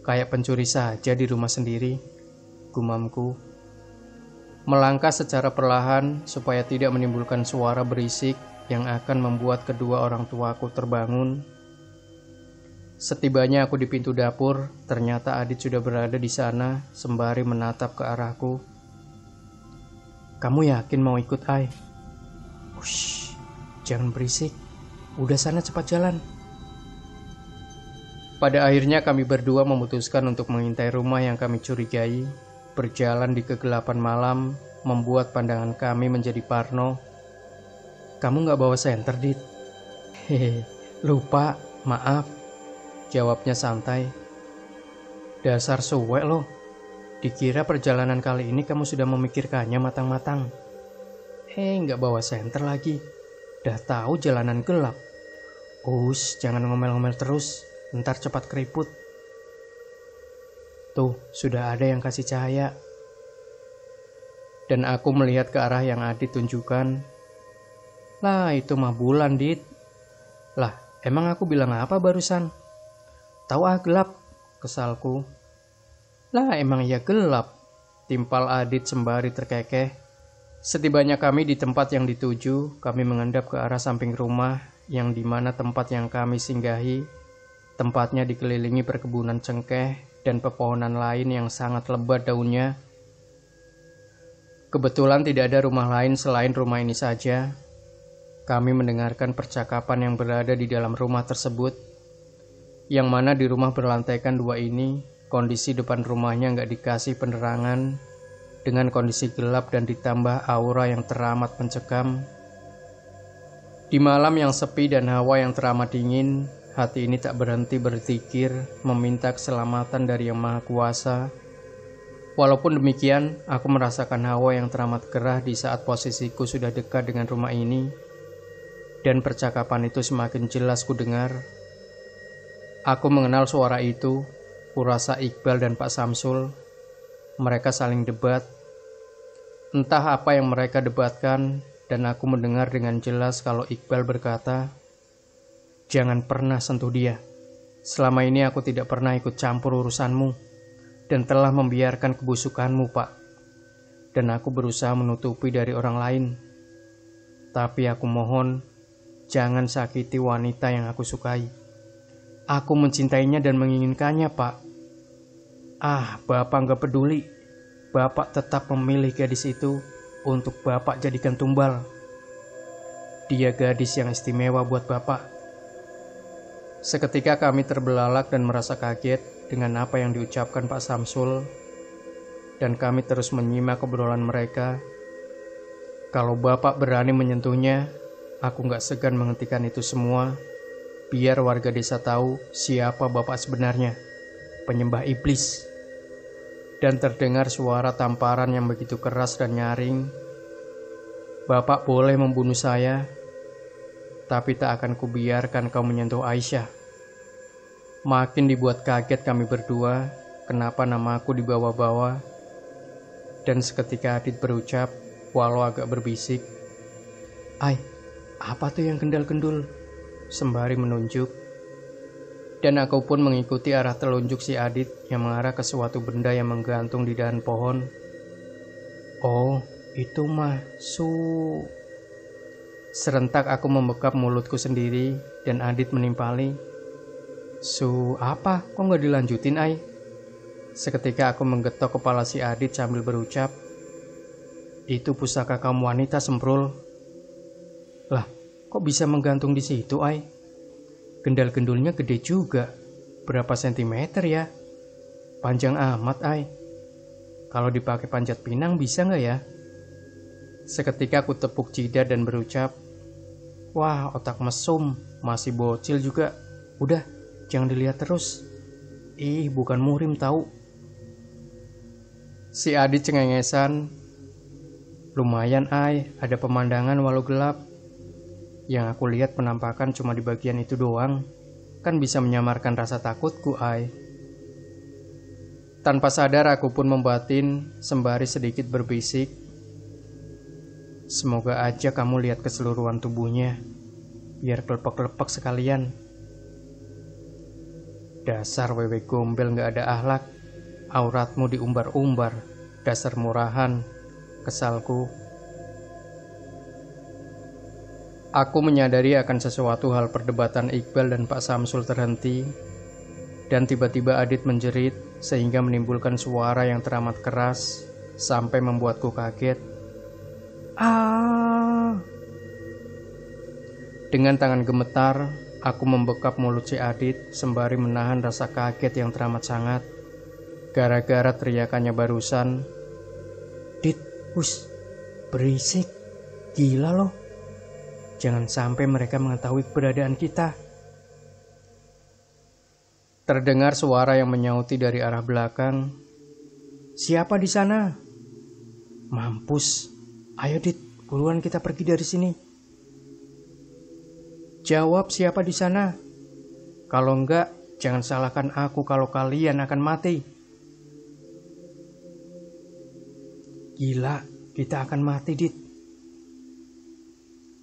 Kayak pencuri saja di rumah sendiri, gumamku. Melangkah secara perlahan supaya tidak menimbulkan suara berisik yang akan membuat kedua orang tuaku terbangun. Setibanya aku di pintu dapur, ternyata Adit sudah berada di sana sembari menatap ke arahku. Kamu yakin mau ikut, Ai? Ush, jangan berisik. Udah sana cepat jalan. Pada akhirnya kami berdua memutuskan untuk mengintai rumah yang kami curigai. Berjalan di kegelapan malam membuat pandangan kami menjadi parno. Kamu gak bawa senter, Dit? Hehe, lupa, maaf. Jawabnya santai. Dasar suwek loh. Dikira perjalanan kali ini kamu sudah memikirkannya matang-matang. Gak bawa senter lagi. Dah tahu jalanan gelap. Jangan ngomel-ngomel terus. Ntar cepat keriput. Tuh, sudah ada yang kasih cahaya. Dan aku melihat ke arah yang Adit tunjukkan. Lah, itu mah bulan, Dit. Lah, emang aku bilang apa barusan? Tahu gelap, kesalku. Lah, emang ya gelap, timpal Adit sembari terkekeh. Setibanya kami di tempat yang dituju, kami mengendap ke arah samping rumah, yang dimana tempat yang kami singgahi. Tempatnya dikelilingi perkebunan cengkeh dan pepohonan lain yang sangat lebat daunnya. Kebetulan tidak ada rumah lain selain rumah ini saja. Kami mendengarkan percakapan yang berada di dalam rumah tersebut, yang mana di rumah berlantaikan 2 ini, kondisi depan rumahnya nggak dikasih penerangan, dengan kondisi gelap dan ditambah aura yang teramat mencekam. Di malam yang sepi dan hawa yang teramat dingin, hati ini tak berhenti berzikir, meminta keselamatan dari Yang Maha Kuasa. Walaupun demikian, aku merasakan hawa yang teramat gerah di saat posisiku sudah dekat dengan rumah ini, dan percakapan itu semakin jelas ku dengar. Aku mengenal suara itu, kurasa Iqbal dan Pak Samsul. Mereka saling debat. Entah apa yang mereka debatkan, dan aku mendengar dengan jelas kalau Iqbal berkata, "Jangan pernah sentuh dia. Selama ini aku tidak pernah ikut campur urusanmu dan telah membiarkan kebusukanmu, Pak. Dan aku berusaha menutupi dari orang lain. Tapi aku mohon, jangan sakiti wanita yang aku sukai. Aku mencintainya dan menginginkannya, Pak." Bapak gak peduli. Bapak tetap memilih gadis itu untuk Bapak jadikan tumbal. Dia gadis yang istimewa buat Bapak. Seketika kami terbelalak dan merasa kaget dengan apa yang diucapkan Pak Samsul, dan kami terus menyimak obrolan mereka. Kalau Bapak berani menyentuhnya, aku gak segan menghentikan itu semua, biar warga desa tahu siapa Bapak sebenarnya, penyembah iblis. Dan terdengar suara tamparan yang begitu keras dan nyaring. Bapak boleh membunuh saya, tapi tak akan kubiarkan kau menyentuh Aisyah. Makin dibuat kaget kami berdua, kenapa namaku dibawa-bawa. Dan seketika Adit berucap, walau agak berbisik, "Ai, apa tuh yang kendal-kendul?" sembari menunjuk. Dan aku pun mengikuti arah telunjuk si Adit yang mengarah ke suatu benda yang menggantung di dahan pohon. "Oh, itu mah Serentak aku membekap mulutku sendiri dan Adit menimpali. "Su apa? Kok nggak dilanjutin, Ai?" Seketika aku menggetok kepala si Adit sambil berucap, "Itu pusaka kaum wanita, Semprul." "Lah, kok bisa menggantung di situ, Ai? Gendal-gendulnya gede juga. Berapa sentimeter ya? Panjang amat, Ai. Kalau dipakai panjat pinang bisa nggak ya?" Seketika aku tepuk jidat dan berucap, "Wah, otak mesum, masih bocil juga. Udah, jangan dilihat terus. Ih, bukan muhrim tahu." Si Adit cengengesan, "Lumayan, Ai, ada pemandangan walau gelap. Yang aku lihat penampakan cuma di bagian itu doang. Kan bisa menyamarkan rasa takutku, Ai." Tanpa sadar aku pun membatin sembari sedikit berbisik, "Semoga aja kamu lihat keseluruhan tubuhnya, biar kelepek-kelepek sekalian." "Dasar wewe gombel gak ada akhlak, auratmu diumbar-umbar, dasar murahan," kesalku. Aku menyadari akan sesuatu hal perdebatan Iqbal dan Pak Samsul terhenti, dan tiba-tiba Adit menjerit sehingga menimbulkan suara yang teramat keras sampai membuatku kaget. "Ah!" Dengan tangan gemetar, aku membekap mulut si Adit sembari menahan rasa kaget yang teramat sangat. Gara-gara teriakannya barusan, "Dit, hus, berisik, gila loh. Jangan sampai mereka mengetahui keberadaan kita." Terdengar suara yang menyauti dari arah belakang, "Siapa di sana?" "Mampus, ayo Dit, buruan kita pergi dari sini." "Jawab siapa di sana. Kalau enggak, jangan salahkan aku kalau kalian akan mati." "Gila, kita akan mati, Dit."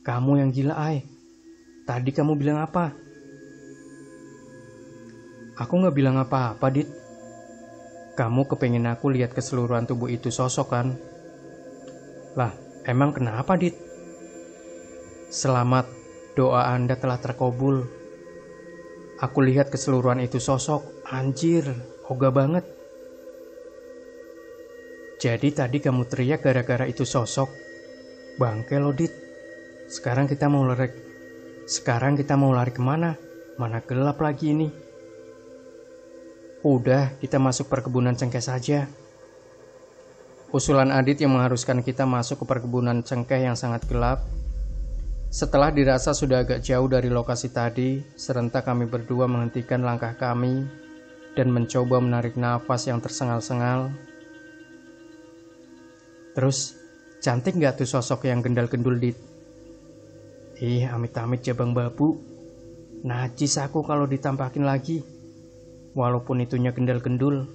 "Kamu yang gila, Ai. Tadi kamu bilang apa?" "Aku gak bilang apa-apa, Dit. Kamu kepengen aku lihat keseluruhan tubuh itu sosok kan?" "Lah, emang kenapa, Dit?" "Selamat, doa Anda telah terkabul. Aku lihat keseluruhan itu sosok, anjir, oga banget." "Jadi tadi kamu teriak gara-gara itu sosok? Bangke lo, Dit. Sekarang kita mau lari kemana? Mana gelap lagi ini." "Udah, kita masuk perkebunan cengkeh saja." Usulan Adit yang mengharuskan kita masuk ke perkebunan cengkeh yang sangat gelap. Setelah dirasa sudah agak jauh dari lokasi tadi, serentak kami berdua menghentikan langkah kami dan mencoba menarik nafas yang tersengal-sengal. "Terus, cantik gak tuh sosok yang gendal-gendul, Dit?" "Ih, amit-amit jabang babu. Najis aku kalau ditampakin lagi, walaupun itunya gendal-gendul."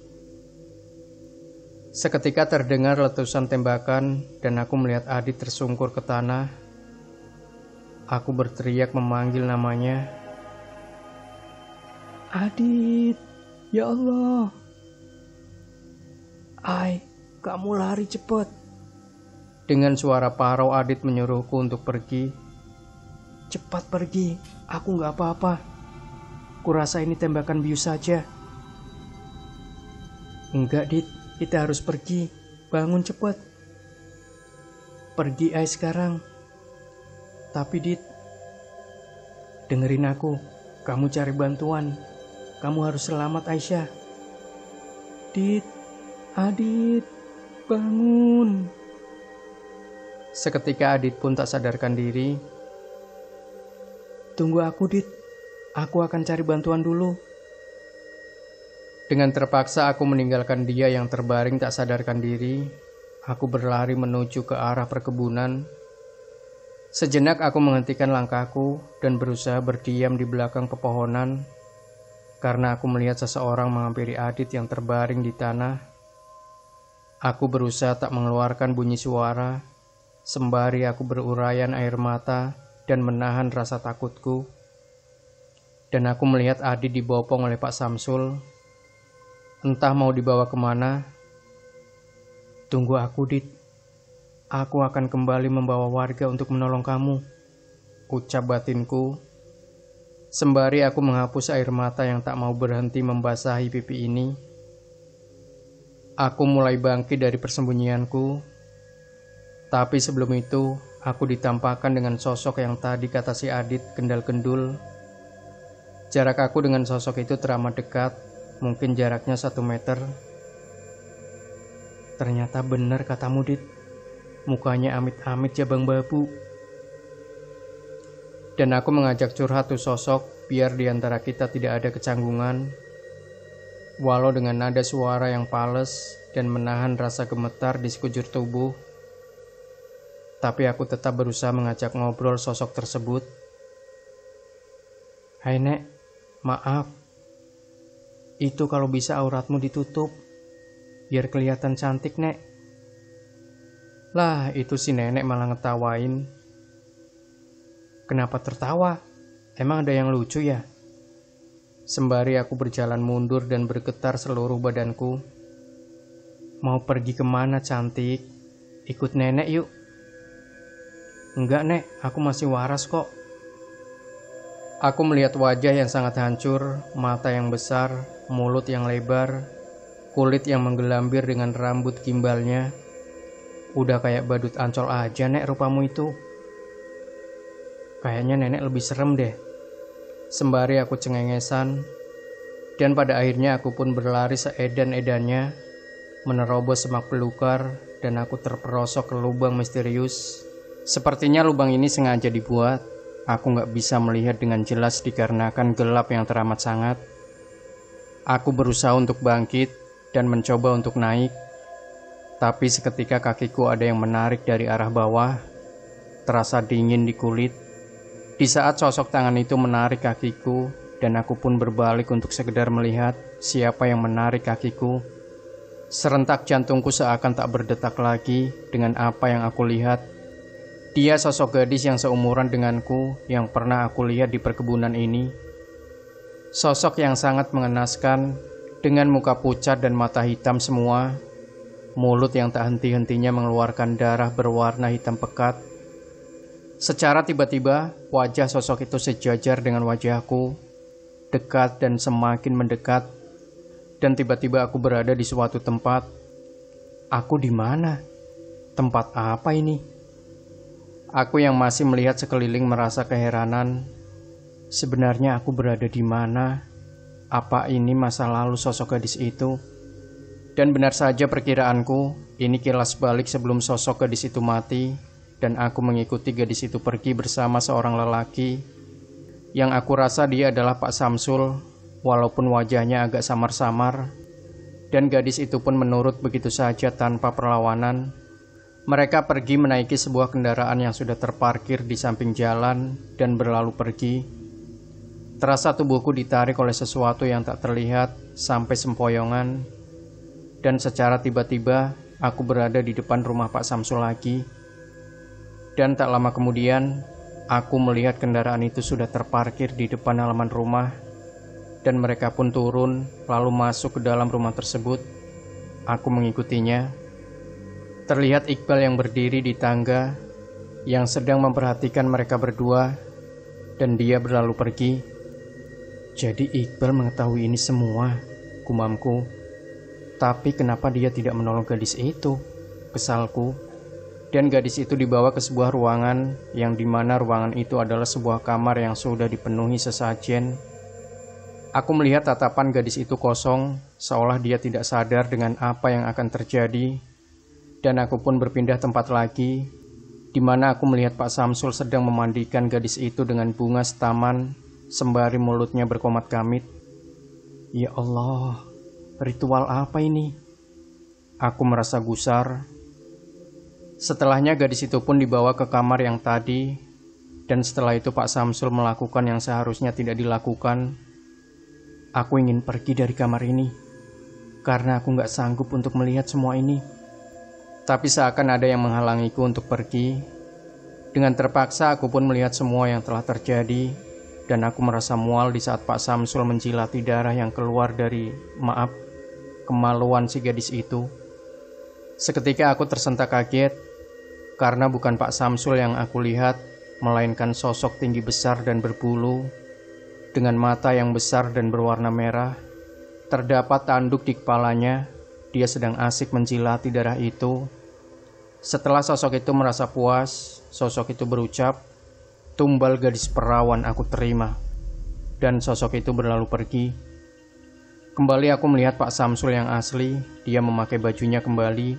Seketika terdengar letusan tembakan dan aku melihat Adit tersungkur ke tanah. Aku berteriak memanggil namanya. "Adit, ya Allah. Ai, kamu lari cepet." Dengan suara parau Adit menyuruhku untuk pergi. "Cepat pergi, aku gak apa-apa. Kurasa ini tembakan bius saja." "Enggak, Dit, kita harus pergi. Bangun cepet. Pergi, Ai, sekarang. Tapi Dit, dengerin aku. Kamu cari bantuan. Kamu harus selamat, Aisyah." "Dit, Adit, bangun." Seketika Adit pun tak sadarkan diri. "Tunggu aku, Dit. Aku akan cari bantuan dulu." Dengan terpaksa aku meninggalkan dia yang terbaring tak sadarkan diri. Aku berlari menuju ke arah perkebunan. Sejenak aku menghentikan langkahku dan berusaha berdiam di belakang pepohonan, karena aku melihat seseorang menghampiri Adit yang terbaring di tanah. Aku berusaha tak mengeluarkan bunyi suara, sembari aku berurayan air mata dan menahan rasa takutku. Dan aku melihat Adit dibopong oleh Pak Samsul. Entah mau dibawa kemana. Tunggu aku, Dit. Aku akan kembali membawa warga untuk menolong kamu, ucap batinku. Sembari aku menghapus air mata yang tak mau berhenti membasahi pipi ini. Aku mulai bangkit dari persembunyianku. Tapi sebelum itu, aku ditampakkan dengan sosok yang tadi kata si Adit kendal-kendul. Jarak aku dengan sosok itu teramat dekat, mungkin jaraknya 1 meter. Ternyata benar katamu, Dit. Mukanya amit-amit jabang babu. Dan aku mengajak curhat tuh sosok, biar diantara kita tidak ada kecanggungan. Walau dengan nada suara yang pales dan menahan rasa gemetar di sekujur tubuh, tapi aku tetap berusaha mengajak ngobrol sosok tersebut. Hai Nek, maaf. Itu kalau bisa auratmu ditutup, biar kelihatan cantik, Nek. Lah, itu si nenek malah ngetawain. Kenapa tertawa? Emang ada yang lucu ya? Sembari aku berjalan mundur dan bergetar seluruh badanku. Mau pergi kemana, cantik? Ikut nenek yuk. Enggak, Nek, aku masih waras kok. Aku melihat wajah yang sangat hancur, mata yang besar, mulut yang lebar, kulit yang menggelambir dengan rambut gimbalnya. Udah kayak badut Ancol aja, Nek, rupamu itu. Kayaknya nenek lebih serem deh. Sembari aku cengengesan, dan pada akhirnya aku pun berlari seedan-edannya, menerobos semak belukar, dan aku terperosok ke lubang misterius. Sepertinya lubang ini sengaja dibuat. Aku gak bisa melihat dengan jelas dikarenakan gelap yang teramat sangat. Aku berusaha untuk bangkit dan mencoba untuk naik. Tapi seketika kakiku ada yang menarik dari arah bawah. Terasa dingin di kulit. Di saat sosok tangan itu menarik kakiku, dan aku pun berbalik untuk sekedar melihat siapa yang menarik kakiku. Serentak jantungku seakan tak berdetak lagi dengan apa yang aku lihat. Dia sosok gadis yang seumuran denganku yang pernah aku lihat di perkebunan ini. Sosok yang sangat mengenaskan, dengan muka pucat dan mata hitam semua. Mulut yang tak henti-hentinya mengeluarkan darah berwarna hitam pekat. Secara tiba-tiba, wajah sosok itu sejajar dengan wajahku, dekat dan semakin mendekat. Dan tiba-tiba aku berada di suatu tempat. Aku di mana? Tempat apa ini? Aku yang masih melihat sekeliling merasa keheranan. Sebenarnya aku berada di mana? Apa ini masa lalu sosok gadis itu? Dan benar saja perkiraanku, ini kilas balik sebelum sosok gadis itu mati, dan aku mengikuti gadis itu pergi bersama seorang lelaki, yang aku rasa dia adalah Pak Samsul, walaupun wajahnya agak samar-samar, dan gadis itu pun menurut begitu saja tanpa perlawanan. Mereka pergi menaiki sebuah kendaraan yang sudah terparkir di samping jalan, dan berlalu pergi. Terasa tubuhku ditarik oleh sesuatu yang tak terlihat sampai sempoyongan. Dan secara tiba-tiba, aku berada di depan rumah Pak Samsul lagi. Dan tak lama kemudian, aku melihat kendaraan itu sudah terparkir di depan halaman rumah. Dan mereka pun turun, lalu masuk ke dalam rumah tersebut. Aku mengikutinya. Terlihat Iqbal yang berdiri di tangga, yang sedang memperhatikan mereka berdua, dan dia berlalu pergi. Jadi Iqbal mengetahui ini semua, gumamku. Tapi kenapa dia tidak menolong gadis itu? Kesalku. Dan gadis itu dibawa ke sebuah ruangan, yang dimana ruangan itu adalah sebuah kamar yang sudah dipenuhi sesajen. Aku melihat tatapan gadis itu kosong, seolah dia tidak sadar dengan apa yang akan terjadi. Dan aku pun berpindah tempat lagi, di mana aku melihat Pak Samsul sedang memandikan gadis itu dengan bunga setaman, sembari mulutnya berkomat kamit. Ya Allah, ritual apa ini? Aku merasa gusar. Setelahnya gadis itu pun dibawa ke kamar yang tadi, dan setelah itu Pak Samsul melakukan yang seharusnya tidak dilakukan. Aku ingin pergi dari kamar ini, karena aku gak sanggup untuk melihat semua ini. Tapi seakan ada yang menghalangiku untuk pergi. Dengan terpaksa aku pun melihat semua yang telah terjadi, dan aku merasa mual di saat Pak Samsul menjilati darah yang keluar dari, kemaluan si gadis itu. Seketika aku tersentak kaget, karena bukan Pak Samsul yang aku lihat, melainkan sosok tinggi besar dan berbulu, dengan mata yang besar dan berwarna merah. Terdapat tanduk di kepalanya. Dia sedang asik menjilati darah itu. Setelah sosok itu merasa puas, sosok itu berucap, "Tumbal gadis perawan aku terima." Dan sosok itu berlalu pergi. Kembali aku melihat Pak Samsul yang asli. Dia memakai bajunya kembali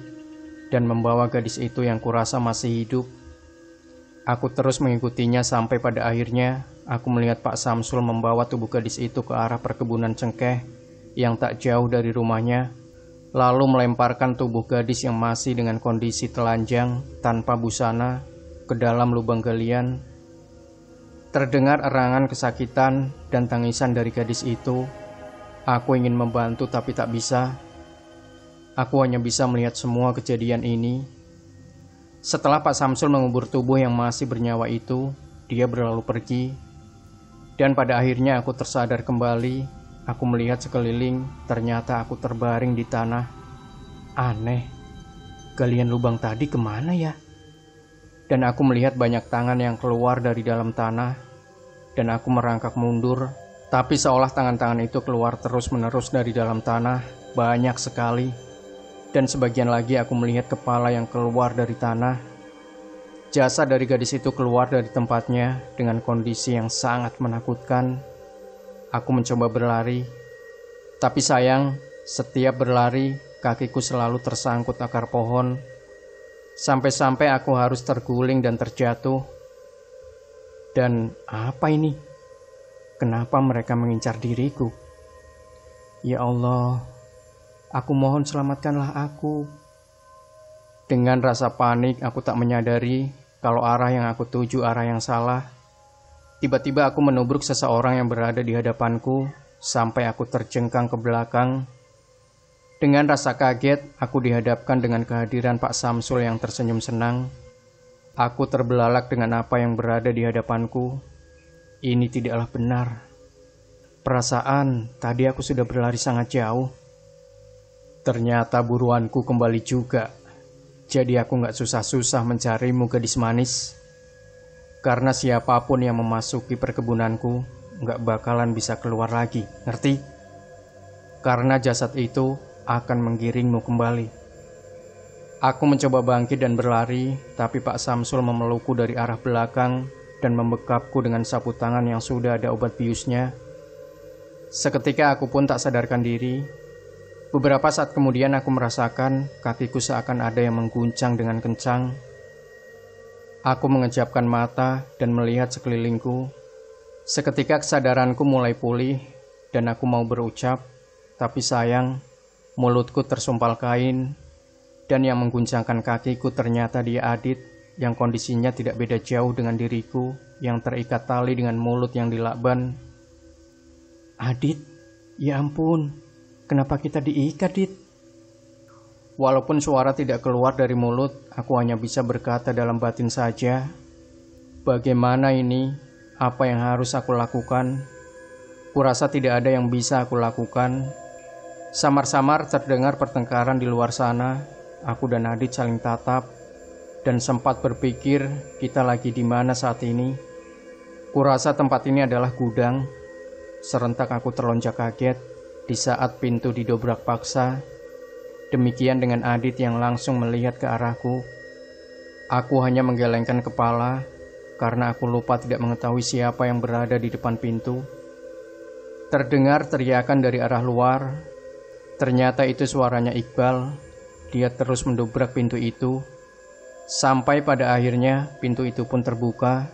dan membawa gadis itu yang kurasa masih hidup. Aku terus mengikutinya sampai pada akhirnya aku melihat Pak Samsul membawa tubuh gadis itu ke arah perkebunan cengkeh yang tak jauh dari rumahnya, lalu melemparkan tubuh gadis yang masih dengan kondisi telanjang tanpa busana ke dalam lubang galian. Terdengar erangan kesakitan dan tangisan dari gadis itu. Aku ingin membantu tapi tak bisa. Aku hanya bisa melihat semua kejadian ini. Setelah Pak Samsul mengubur tubuh yang masih bernyawa itu, dia berlalu pergi. Dan pada akhirnya aku tersadar kembali. Aku melihat sekeliling, ternyata aku terbaring di tanah. Aneh, galian lubang tadi kemana ya? Dan aku melihat banyak tangan yang keluar dari dalam tanah. Dan aku merangkak mundur, tapi seolah tangan-tangan itu keluar terus-menerus dari dalam tanah, banyak sekali. Dan sebagian lagi aku melihat kepala yang keluar dari tanah. Jasad dari gadis itu keluar dari tempatnya dengan kondisi yang sangat menakutkan. Aku mencoba berlari, tapi sayang, setiap berlari kakiku selalu tersangkut akar pohon. Sampai-sampai aku harus terguling dan terjatuh. Dan apa ini? Kenapa mereka mengincar diriku? Ya Allah, aku mohon selamatkanlah aku. Dengan rasa panik, aku tak menyadari kalau arah yang aku tuju arah yang salah. Tiba-tiba aku menubruk seseorang yang berada di hadapanku sampai aku terjengkang ke belakang. Dengan rasa kaget, aku dihadapkan dengan kehadiran Pak Samsul yang tersenyum senang. Aku terbelalak dengan apa yang berada di hadapanku. Ini tidaklah benar. Perasaan tadi aku sudah berlari sangat jauh. Ternyata buruanku kembali juga. Jadi aku gak susah-susah mencarimu, gadis manis. Karena siapapun yang memasuki perkebunanku gak bakalan bisa keluar lagi, ngerti? Karena jasad itu akan menggiringmu kembali. Aku mencoba bangkit dan berlari, tapi Pak Samsul memelukku dari arah belakang dan membekapku dengan sapu tangan yang sudah ada obat biusnya. Seketika aku pun tak sadarkan diri. Beberapa saat kemudian aku merasakan kakiku seakan ada yang mengguncang dengan kencang. Aku mengejapkan mata dan melihat sekelilingku. Seketika kesadaranku mulai pulih dan aku mau berucap, tapi sayang, mulutku tersumpal kain. Dan yang mengguncangkan kakiku ternyata dia Adit, yang kondisinya tidak beda jauh dengan diriku, yang terikat tali dengan mulut yang dilakban. Adit, ya ampun, kenapa kita diikat, Dit? Walaupun suara tidak keluar dari mulut, aku hanya bisa berkata dalam batin saja, bagaimana ini? Apa yang harus aku lakukan? Kurasa tidak ada yang bisa aku lakukan. Samar-samar terdengar pertengkaran di luar sana. Aku dan Adit saling tatap dan sempat berpikir kita lagi di mana saat ini. Kurasa tempat ini adalah gudang. Serentak aku terlonjak kaget di saat pintu didobrak paksa. Demikian dengan Adit yang langsung melihat ke arahku. Aku hanya menggelengkan kepala karena aku lupa tidak mengetahui siapa yang berada di depan pintu. Terdengar teriakan dari arah luar. Ternyata itu suaranya Iqbal. Dia terus mendobrak pintu itu. Sampai pada akhirnya pintu itu pun terbuka.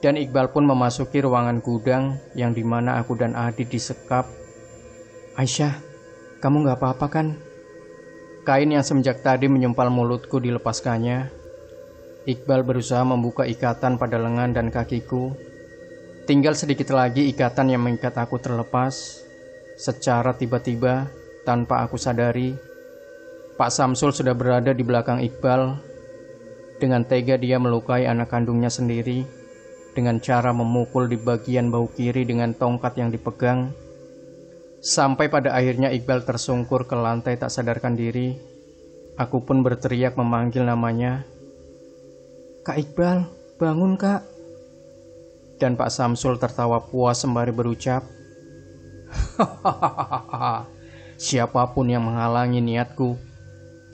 Dan Iqbal pun memasuki ruangan gudang yang dimana aku dan Adit disekap. Aisyah, kamu gak apa-apa kan? Kain yang semenjak tadi menyumpal mulutku dilepaskannya. Iqbal berusaha membuka ikatan pada lengan dan kakiku. Tinggal sedikit lagi ikatan yang mengikat aku terlepas. Secara tiba-tiba, tanpa aku sadari, Pak Samsul sudah berada di belakang Iqbal. Dengan tega dia melukai anak kandungnya sendiri dengan cara memukul di bagian bahu kiri dengan tongkat yang dipegang. Sampai pada akhirnya Iqbal tersungkur ke lantai tak sadarkan diri. Aku pun berteriak memanggil namanya. "Kak Iqbal, bangun Kak." Dan Pak Samsul tertawa puas sembari berucap, "Hahaha, siapapun yang menghalangi niatku,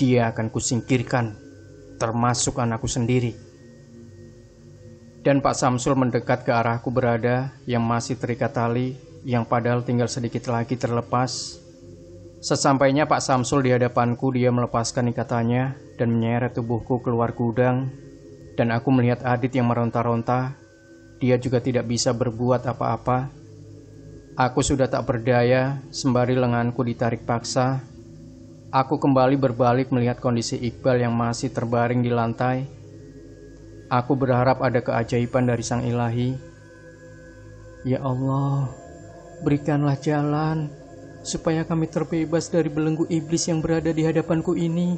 dia akan kusingkirkan, termasuk anakku sendiri." Dan Pak Samsul mendekat ke arahku berada yang masih terikat tali, yang padahal tinggal sedikit lagi terlepas. Sesampainya Pak Samsul di hadapanku, dia melepaskan ikatannya dan menyeret tubuhku keluar gudang. Dan aku melihat Adit yang meronta-ronta. Dia juga tidak bisa berbuat apa-apa. Aku sudah tak berdaya, sembari lenganku ditarik paksa. Aku kembali berbalik melihat kondisi Iqbal yang masih terbaring di lantai. Aku berharap ada keajaiban dari Sang Ilahi. Ya Allah, berikanlah jalan supaya kami terbebas dari belenggu iblis yang berada di hadapanku ini.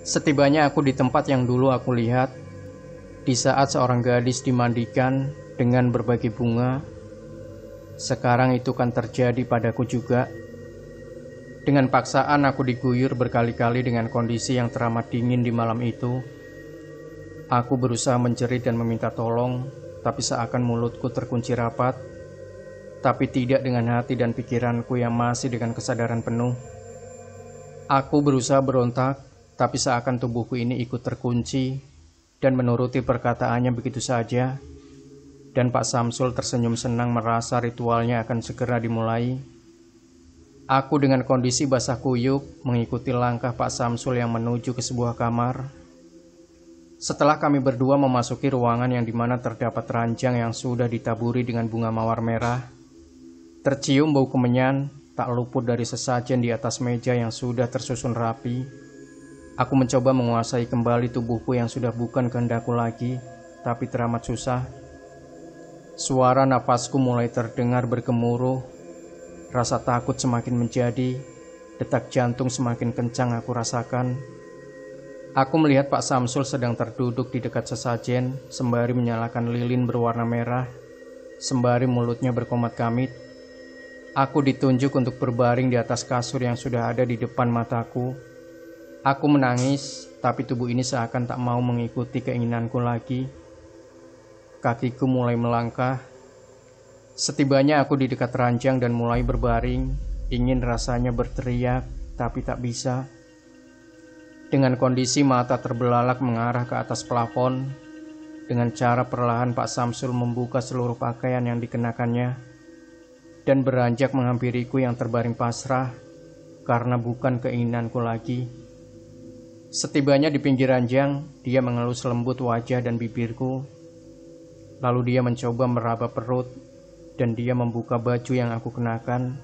Setibanya aku di tempat yang dulu aku lihat, di saat seorang gadis dimandikan dengan berbagai bunga, sekarang itu kan terjadi padaku juga. Dengan paksaan aku diguyur berkali-kali dengan kondisi yang teramat dingin di malam itu. Aku berusaha menjerit dan meminta tolong, tapi seakan mulutku terkunci rapat. Tapi tidak dengan hati dan pikiranku yang masih dengan kesadaran penuh. Aku berusaha berontak, tapi seakan tubuhku ini ikut terkunci dan menuruti perkataannya begitu saja. Dan Pak Samsul tersenyum senang merasa ritualnya akan segera dimulai. Aku dengan kondisi basah kuyup mengikuti langkah Pak Samsul yang menuju ke sebuah kamar. Setelah kami berdua memasuki ruangan yang dimana terdapat ranjang yang sudah ditaburi dengan bunga mawar merah, tercium bau kemenyan tak luput dari sesajen di atas meja yang sudah tersusun rapi. Aku mencoba menguasai kembali tubuhku yang sudah bukan kehendakku lagi, tapi teramat susah. Suara napasku mulai terdengar bergemuruh. Rasa takut semakin menjadi, detak jantung semakin kencang aku rasakan. Aku melihat Pak Samsul sedang terduduk di dekat sesajen, sembari menyalakan lilin berwarna merah, sembari mulutnya berkomat kamit. Aku ditunjuk untuk berbaring di atas kasur yang sudah ada di depan mataku. Aku menangis, tapi tubuh ini seakan tak mau mengikuti keinginanku lagi. Kakiku mulai melangkah. Setibanya aku di dekat ranjang dan mulai berbaring, ingin rasanya berteriak, tapi tak bisa. Dengan kondisi mata terbelalak mengarah ke atas plafon, dengan cara perlahan Pak Samsul membuka seluruh pakaian yang dikenakannya, dan beranjak menghampiriku yang terbaring pasrah, karena bukan keinginanku lagi. Setibanya di pinggir ranjang, dia mengelus lembut wajah dan bibirku. Lalu dia mencoba meraba perut, dan dia membuka baju yang aku kenakan.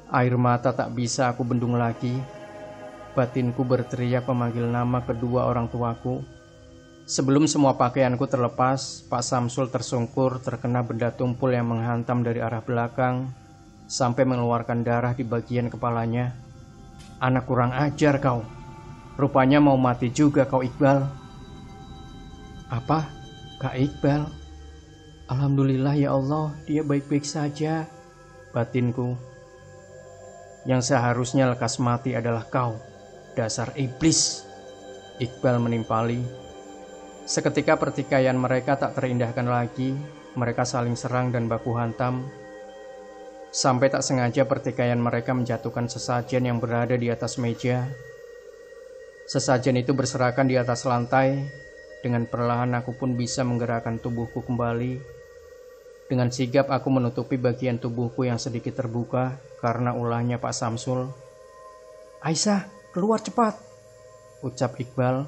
Air mata tak bisa aku bendung lagi. Batinku berteriak memanggil nama kedua orang tuaku. Sebelum semua pakaianku terlepas, Pak Samsul tersungkur terkena benda tumpul yang menghantam dari arah belakang, sampai mengeluarkan darah di bagian kepalanya. Anak kurang ajar kau. Rupanya mau mati juga kau Iqbal. Apa? Kak Iqbal? Alhamdulillah ya Allah, dia baik-baik saja, batinku. Yang seharusnya lekas mati adalah kau, dasar iblis, Iqbal menimpali. Seketika pertikaian mereka tak terindahkan lagi. Mereka saling serang dan baku hantam. Sampai tak sengaja pertikaian mereka menjatuhkan sesajen yang berada di atas meja. Sesajen itu berserakan di atas lantai. Dengan perlahan aku pun bisa menggerakkan tubuhku kembali. Dengan sigap aku menutupi bagian tubuhku yang sedikit terbuka karena ulahnya Pak Samsul. "Aisyah, keluar cepat!" ucap Iqbal.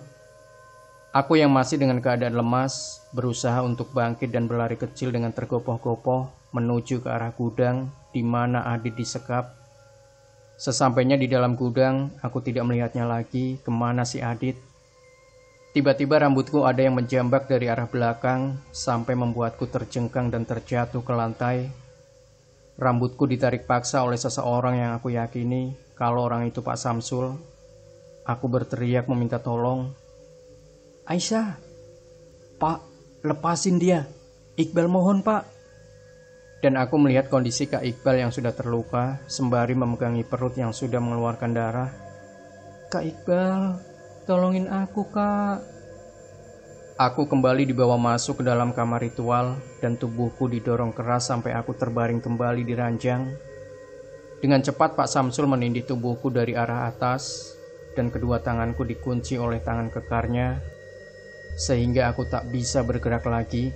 Aku yang masih dengan keadaan lemas, berusaha untuk bangkit dan berlari kecil dengan tergopoh-gopoh menuju ke arah gudang di mana Adit disekap. Sesampainya di dalam gudang, aku tidak melihatnya lagi kemana si Adit. Tiba-tiba rambutku ada yang menjambak dari arah belakang sampai membuatku terjengkang dan terjatuh ke lantai. Rambutku ditarik paksa oleh seseorang yang aku yakini kalau orang itu Pak Samsul. Aku berteriak meminta tolong. Aisyah, Pak, lepasin dia. Iqbal mohon, Pak. Dan aku melihat kondisi Kak Iqbal yang sudah terluka sembari memegangi perut yang sudah mengeluarkan darah. Kak Iqbal, tolongin aku, Kak. Aku kembali dibawa masuk ke dalam kamar ritual dan tubuhku didorong keras sampai aku terbaring kembali di ranjang. Dengan cepat Pak Samsul menindih tubuhku dari arah atas dan kedua tanganku dikunci oleh tangan kekarnya sehingga aku tak bisa bergerak lagi.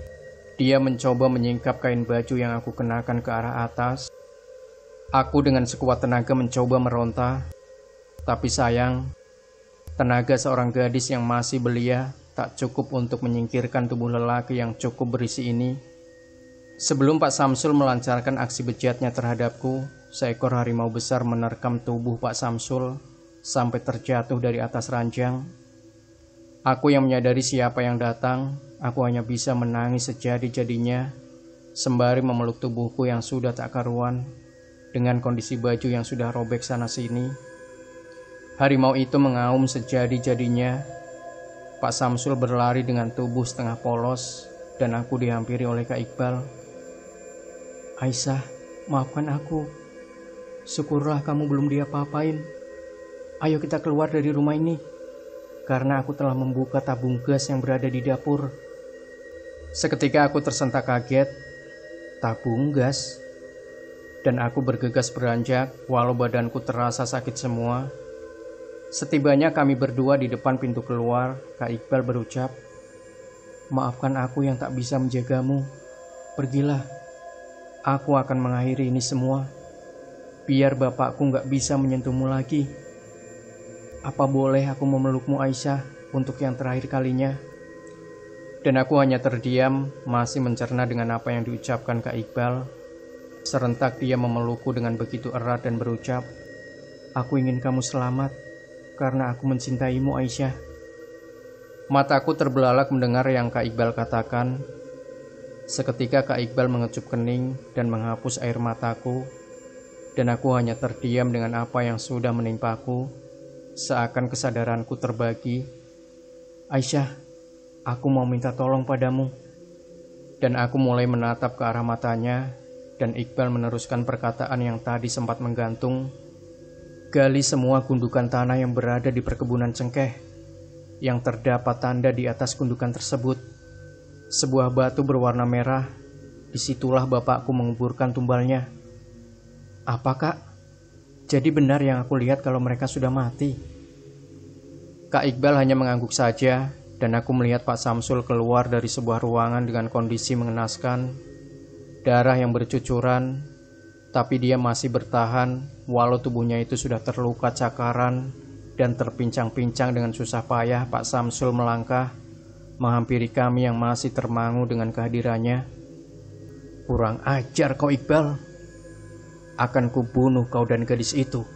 Dia mencoba menyingkap kain baju yang aku kenakan ke arah atas. Aku dengan sekuat tenaga mencoba meronta, tapi sayang, tenaga seorang gadis yang masih belia tak cukup untuk menyingkirkan tubuh lelaki yang cukup berisi ini. Sebelum Pak Samsul melancarkan aksi bejatnya terhadapku, seekor harimau besar menerkam tubuh Pak Samsul sampai terjatuh dari atas ranjang. Aku yang menyadari siapa yang datang, aku hanya bisa menangis sejadi-jadinya, sembari memeluk tubuhku yang sudah tak karuan, dengan kondisi baju yang sudah robek sana-sini. Harimau itu mengaum sejadi-jadinya. Pak Samsul berlari dengan tubuh setengah polos, dan aku dihampiri oleh Kak Iqbal. Aisyah, maafkan aku. Syukurlah kamu belum diapa-apain. Ayo kita keluar dari rumah ini, karena aku telah membuka tabung gas yang berada di dapur. Seketika aku tersentak kaget. Tabung gas? Dan aku bergegas beranjak, walau badanku terasa sakit semua. Setibanya kami berdua di depan pintu keluar, Kak Iqbal berucap, maafkan aku yang tak bisa menjagamu. Pergilah, aku akan mengakhiri ini semua. Biar bapakku gak bisa menyentuhmu lagi. Apa boleh aku memelukmu Aisyah untuk yang terakhir kalinya? Dan aku hanya terdiam, masih mencerna dengan apa yang diucapkan Kak Iqbal. Serentak dia memelukku dengan begitu erat dan berucap, aku ingin kamu selamat. Karena aku mencintaimu Aisyah. Mataku terbelalak mendengar yang Kak Iqbal katakan. Seketika Kak Iqbal mengecup kening dan menghapus air mataku, dan aku hanya terdiam dengan apa yang sudah menimpaku, seakan kesadaranku terbagi. Aisyah, aku mau minta tolong padamu. Dan aku mulai menatap ke arah matanya, dan Iqbal meneruskan perkataan yang tadi sempat menggantung. Gali semua gundukan tanah yang berada di perkebunan cengkeh, yang terdapat tanda di atas gundukan tersebut. Sebuah batu berwarna merah, disitulah bapakku menguburkan tumbalnya. Apa Kak? Jadi benar yang aku lihat kalau mereka sudah mati? Kak Iqbal hanya mengangguk saja, dan aku melihat Pak Samsul keluar dari sebuah ruangan dengan kondisi mengenaskan. Darah yang bercucuran, tapi dia masih bertahan walau tubuhnya itu sudah terluka cakaran dan terpincang-pincang. Dengan susah payah Pak Samsul melangkah menghampiri kami yang masih termangu dengan kehadirannya. Kurang ajar kau Iqbal. Akan kubunuh kau dan gadis itu.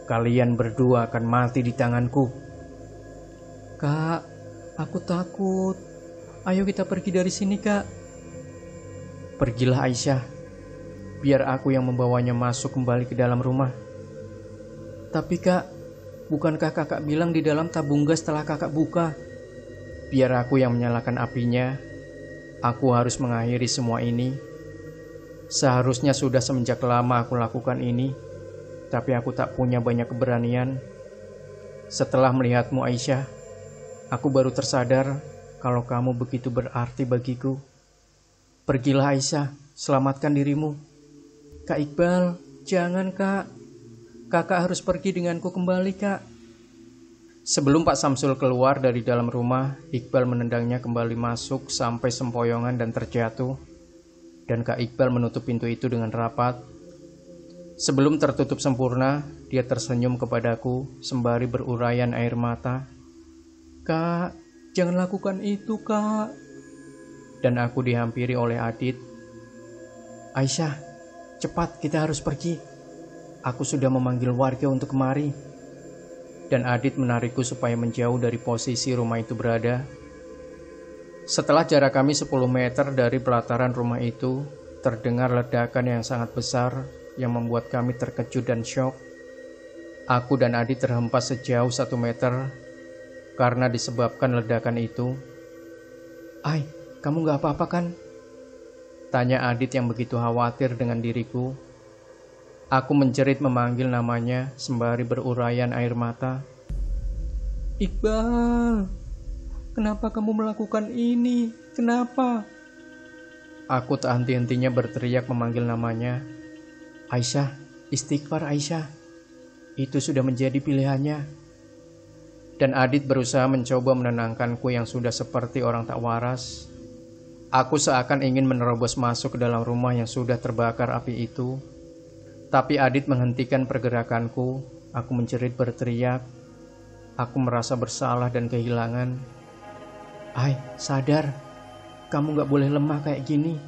Kalian berdua akan mati di tanganku. Kak, aku takut. Ayo kita pergi dari sini Kak. Pergilah Aisyah. Biar aku yang membawanya masuk kembali ke dalam rumah. Tapi Kak, bukankah kakak bilang di dalam tabung gas telah kakak buka? Biar aku yang menyalakan apinya. Aku harus mengakhiri semua ini. Seharusnya sudah semenjak lama aku lakukan ini, tapi aku tak punya banyak keberanian. Setelah melihatmu Aisyah, aku baru tersadar kalau kamu begitu berarti bagiku. Pergilah Aisyah, selamatkan dirimu. Kak Iqbal, jangan Kak. Kakak harus pergi denganku kembali Kak. Sebelum Pak Samsul keluar dari dalam rumah, Iqbal menendangnya kembali masuk sampai sempoyongan dan terjatuh. Dan Kak Iqbal menutup pintu itu dengan rapat. Sebelum tertutup sempurna, dia tersenyum kepadaku sembari berurayan air mata. Kak, jangan lakukan itu Kak. Dan aku dihampiri oleh Adit. Aisyah, cepat, kita harus pergi. Aku sudah memanggil warga untuk kemari. Dan Adit menarikku supaya menjauh dari posisi rumah itu berada. Setelah jarak kami 10 meter dari pelataran rumah itu, terdengar ledakan yang sangat besar yang membuat kami terkejut dan syok. Aku dan Adit terhempas sejauh 1 meter karena disebabkan ledakan itu. "Ai, kamu gak apa-apa kan?" tanya Adit yang begitu khawatir dengan diriku. Aku menjerit memanggil namanya sembari berurayan air mata. "Iqbal, kenapa kamu melakukan ini? Kenapa?" Aku tak henti-hentinya berteriak memanggil namanya. "Aisyah, istighfar Aisyah. Itu sudah menjadi pilihannya." Dan Adit berusaha mencoba menenangkanku yang sudah seperti orang tak waras. Aku seakan ingin menerobos masuk ke dalam rumah yang sudah terbakar api itu. Tapi Adit menghentikan pergerakanku. Aku menjerit berteriak. Aku merasa bersalah dan kehilangan. "Ai, sadar. Kamu gak boleh lemah kayak gini."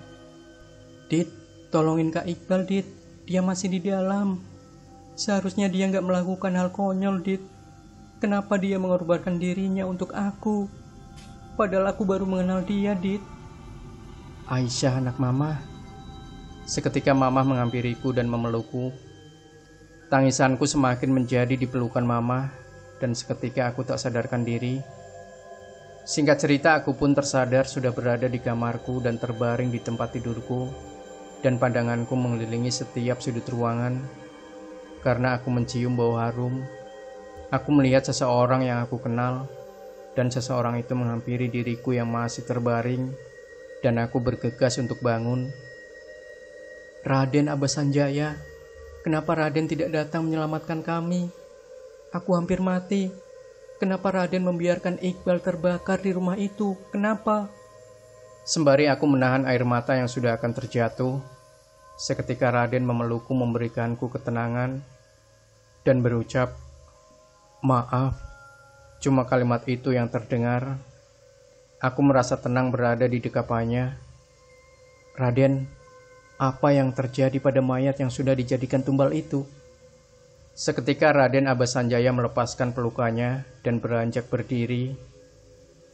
"Dit, tolongin Kak Iqbal, Dit. Dia masih di dalam. Seharusnya dia gak melakukan hal konyol, Dit. Kenapa dia mengorbankan dirinya untuk aku? Padahal aku baru mengenal dia, Dit." "Aisyah, anak mama." Seketika mama menghampiriku dan memelukku. Tangisanku semakin menjadi di pelukan mama, dan seketika aku tak sadarkan diri. Singkat cerita, aku pun tersadar sudah berada di kamarku dan terbaring di tempat tidurku, dan pandanganku mengelilingi setiap sudut ruangan. Karena aku mencium bau harum, aku melihat seseorang yang aku kenal, dan seseorang itu menghampiri diriku yang masih terbaring, dan aku bergegas untuk bangun. "Raden Abasanjaya, kenapa Raden tidak datang menyelamatkan kami? Aku hampir mati. Kenapa Raden membiarkan Iqbal terbakar di rumah itu? Kenapa?" Sembari aku menahan air mata yang sudah akan terjatuh, seketika Raden memelukku memberikanku ketenangan dan berucap, "Maaf." Cuma kalimat itu yang terdengar. Aku merasa tenang berada di dekapannya. "Raden, apa yang terjadi pada mayat yang sudah dijadikan tumbal itu?" Seketika Raden Abasanjaya melepaskan pelukannya dan beranjak berdiri.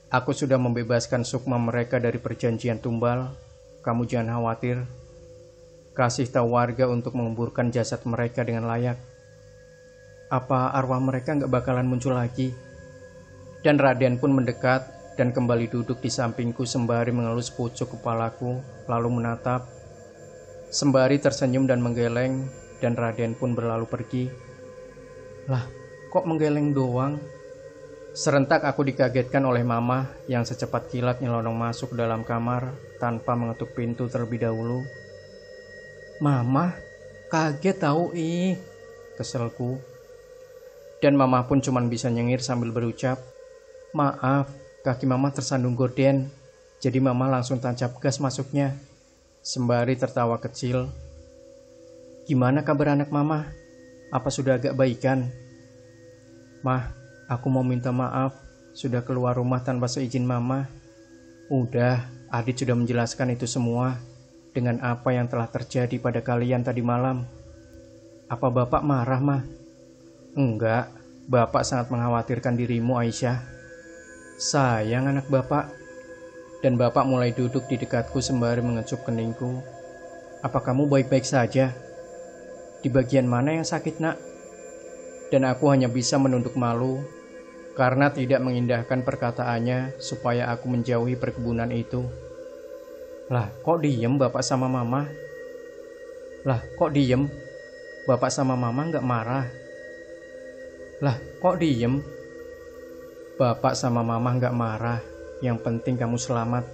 "Aku sudah membebaskan sukma mereka dari perjanjian tumbal. Kamu jangan khawatir. Kasih tahu warga untuk menguburkan jasad mereka dengan layak. Apa arwah mereka gak bakalan muncul lagi?" Dan Raden pun mendekat dan kembali duduk di sampingku sembari mengelus pucuk kepalaku, lalu menatap. Sembari tersenyum dan menggeleng, dan Raden pun berlalu pergi. "Lah, kok menggeleng doang?" Serentak aku dikagetkan oleh mama yang secepat kilat nyelonong masuk ke dalam kamar tanpa mengetuk pintu terlebih dahulu. "Mama, kaget tahu ih," keselku. Dan mama pun cuma bisa nyengir sambil berucap, "Maaf, kaki mama tersandung gorden, jadi mama langsung tancap gas masuknya." Sembari tertawa kecil. "Gimana kabar anak mama? Apa sudah agak baikan?" "Mah, aku mau minta maaf, sudah keluar rumah tanpa seizin mama." "Udah, Adit sudah menjelaskan itu semua dengan apa yang telah terjadi pada kalian tadi malam. Apa bapak marah, Mah?" "Enggak, bapak sangat mengkhawatirkan dirimu, Aisyah." "Sayang anak bapak." Dan bapak mulai duduk di dekatku sembari mengecup keningku. "Apa kamu baik-baik saja? Di bagian mana yang sakit, nak?" Dan aku hanya bisa menunduk malu karena tidak mengindahkan perkataannya supaya aku menjauhi perkebunan itu. "Lah, kok diem bapak sama mama? Lah, kok diem? Bapak sama mama nggak marah? Lah, kok diem? Bapak sama mama nggak marah. Yang penting kamu selamat."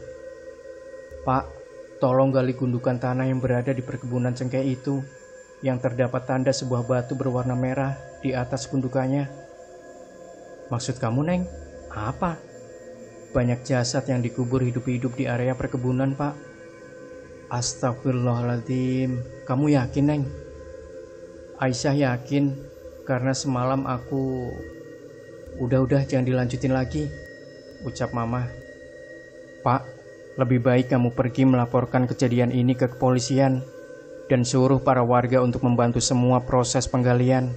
"Pak, tolong gali gundukan tanah yang berada di perkebunan cengkeh itu, yang terdapat tanda sebuah batu berwarna merah di atas gundukannya." "Maksud kamu, Neng? Apa?" "Banyak jasad yang dikubur hidup-hidup di area perkebunan, Pak." "Astagfirullahaladzim, kamu yakin, Neng?" "Aisyah yakin, karena semalam aku..." Udah, jangan dilanjutin lagi," ucap mama. "Pak, lebih baik kamu pergi melaporkan kejadian ini ke kepolisian dan suruh para warga untuk membantu semua proses penggalian.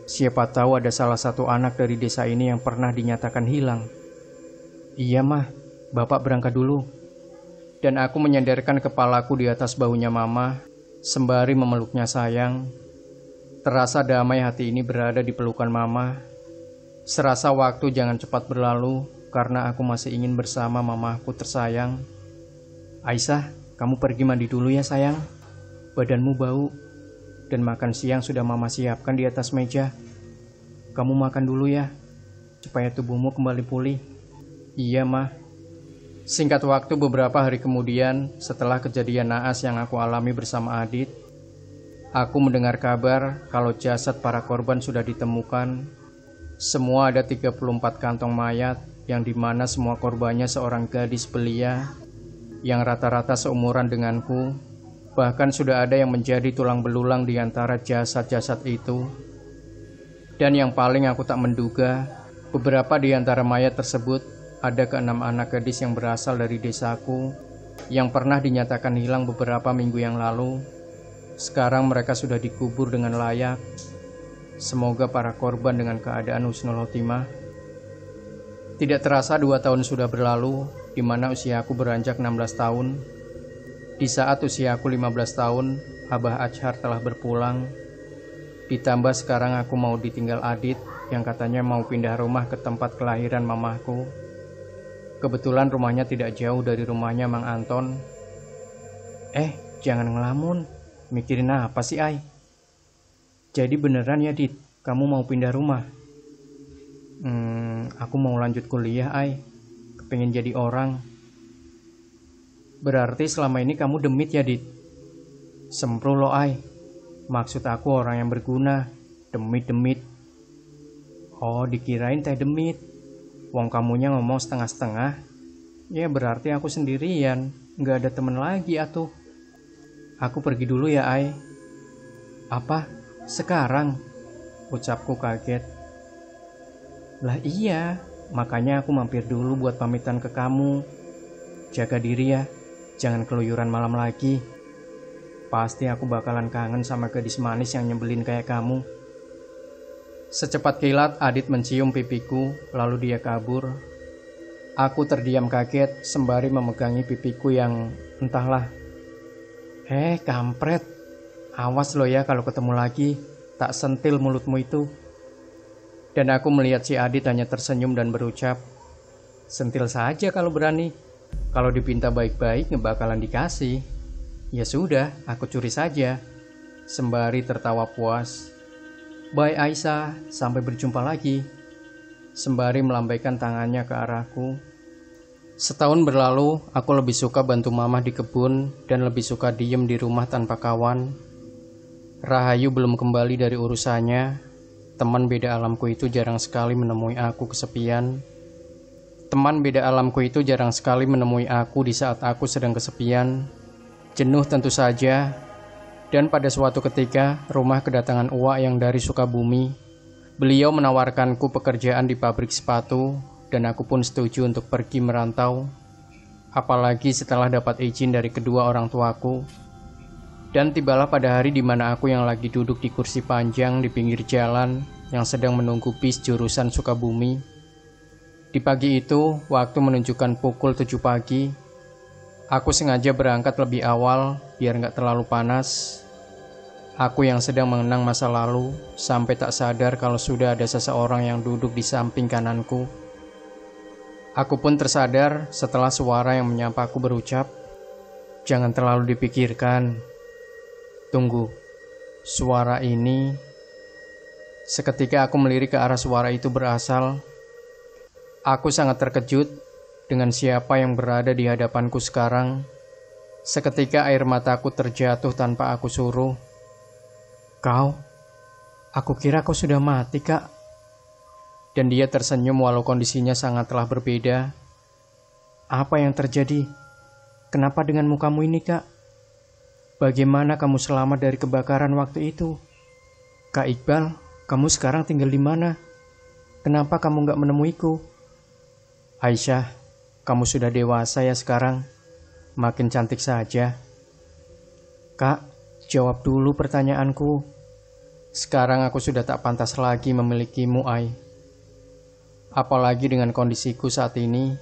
Siapa tahu ada salah satu anak dari desa ini yang pernah dinyatakan hilang." "Iya, Mah. Bapak berangkat dulu." dan aku menyandarkan kepalaku di atas bahunya Mama, sembari memeluknya sayang. Terasa damai hati ini berada di pelukan Mama. Serasa waktu jangan cepat berlalu, karena aku masih ingin bersama mamaku tersayang. Aisyah, kamu pergi mandi dulu ya sayang. Badanmu bau, dan makan siang sudah Mama siapkan di atas meja. Kamu makan dulu ya, supaya tubuhmu kembali pulih. Iya, Mah. Singkat waktu beberapa hari kemudian, setelah kejadian naas yang aku alami bersama Adit, aku mendengar kabar kalau jasad para korban sudah ditemukan. Semua ada 34 kantong mayat, yang dimana semua korbannya seorang gadis belia, yang rata-rata seumuran denganku. Bahkan sudah ada yang menjadi tulang belulang di antara jasad-jasad itu. Dan yang paling aku tak menduga, beberapa di antara mayat tersebut ada ke-6 anak gadis yang berasal dari desaku, yang pernah dinyatakan hilang beberapa minggu yang lalu. Sekarang mereka sudah dikubur dengan layak. Semoga para korban dengan keadaan husnul khotimah. Tidak terasa 2 tahun sudah berlalu, di mana usiaku beranjak 16 tahun. Di saat usiaku 15 tahun, Abah Achar telah berpulang. Ditambah sekarang aku mau ditinggal Adit, yang katanya mau pindah rumah ke tempat kelahiran mamahku. Kebetulan rumahnya tidak jauh dari rumahnya Mang Anton. Jangan ngelamun. Mikirin apa sih, Ai? Jadi beneran ya, Dit? Kamu mau pindah rumah? Aku mau lanjut kuliah, Ai. Kepengen jadi orang. Berarti selama ini kamu demit ya, Dit? Sempro lo, Ai. Maksud aku orang yang berguna. Demit-demit. Oh, dikirain teh demit. Wong kamunya ngomong setengah-setengah. Ya berarti aku sendirian. Nggak ada temen lagi atuh. Aku pergi dulu ya, Ai. Apa? Sekarang? Ucapku kaget. Lah iya, makanya aku mampir dulu buat pamitan ke kamu. Jaga diri ya, jangan keluyuran malam lagi. Pasti aku bakalan kangen sama gadis manis yang nyebelin kayak kamu. Secepat kilat Adit mencium pipiku, lalu dia kabur. Aku terdiam kaget sembari memegangi pipiku yang entahlah. Kampret. Awas lo ya kalau ketemu lagi, tak sentil mulutmu itu. Dan aku melihat si Adit hanya tersenyum dan berucap, sentil saja kalau berani. Kalau dipinta baik-baik ngebakalan dikasih. Ya sudah, aku curi saja. Sembari tertawa puas. Bye Aisyah, sampai berjumpa lagi. Sembari melambaikan tangannya ke arahku. Setahun berlalu, aku lebih suka bantu Mama di kebun dan lebih suka diem di rumah tanpa kawan. Rahayu belum kembali dari urusannya. Teman beda alamku itu jarang sekali menemui aku kesepian. Di saat aku sedang kesepian. Jenuh tentu saja. Dan pada suatu ketika, rumah kedatangan Uwa yang dari Sukabumi. Beliau menawarkanku pekerjaan di pabrik sepatu, dan aku pun setuju untuk pergi merantau. Apalagi setelah dapat izin dari kedua orang tuaku. Dan tibalah pada hari di mana aku yang lagi duduk di kursi panjang di pinggir jalan yang sedang menunggu bis jurusan Sukabumi. Di pagi itu, waktu menunjukkan pukul 7 pagi. Aku sengaja berangkat lebih awal biar gak terlalu panas. Aku yang sedang mengenang masa lalu sampai tak sadar kalau sudah ada seseorang yang duduk di samping kananku. Aku pun tersadar setelah suara yang menyapaku berucap, "Jangan terlalu dipikirkan. Tunggu, suara ini..." Seketika aku melirik ke arah suara itu berasal. Aku sangat terkejut dengan siapa yang berada di hadapanku sekarang. Seketika air mataku terjatuh tanpa aku suruh. "Kau? Aku kira kau sudah mati, Kak." Dan dia tersenyum walau kondisinya sangatlah berbeda. "Apa yang terjadi? Kenapa dengan mukamu ini, Kak? Bagaimana kamu selamat dari kebakaran waktu itu? Kak Iqbal, kamu sekarang tinggal di mana? Kenapa kamu gak menemuiku?" "Aisyah, kamu sudah dewasa ya sekarang. Makin cantik saja." "Kak, jawab dulu pertanyaanku. Sekarang aku sudah tak pantas lagi memilikimu, Ai. Apalagi dengan kondisiku saat ini.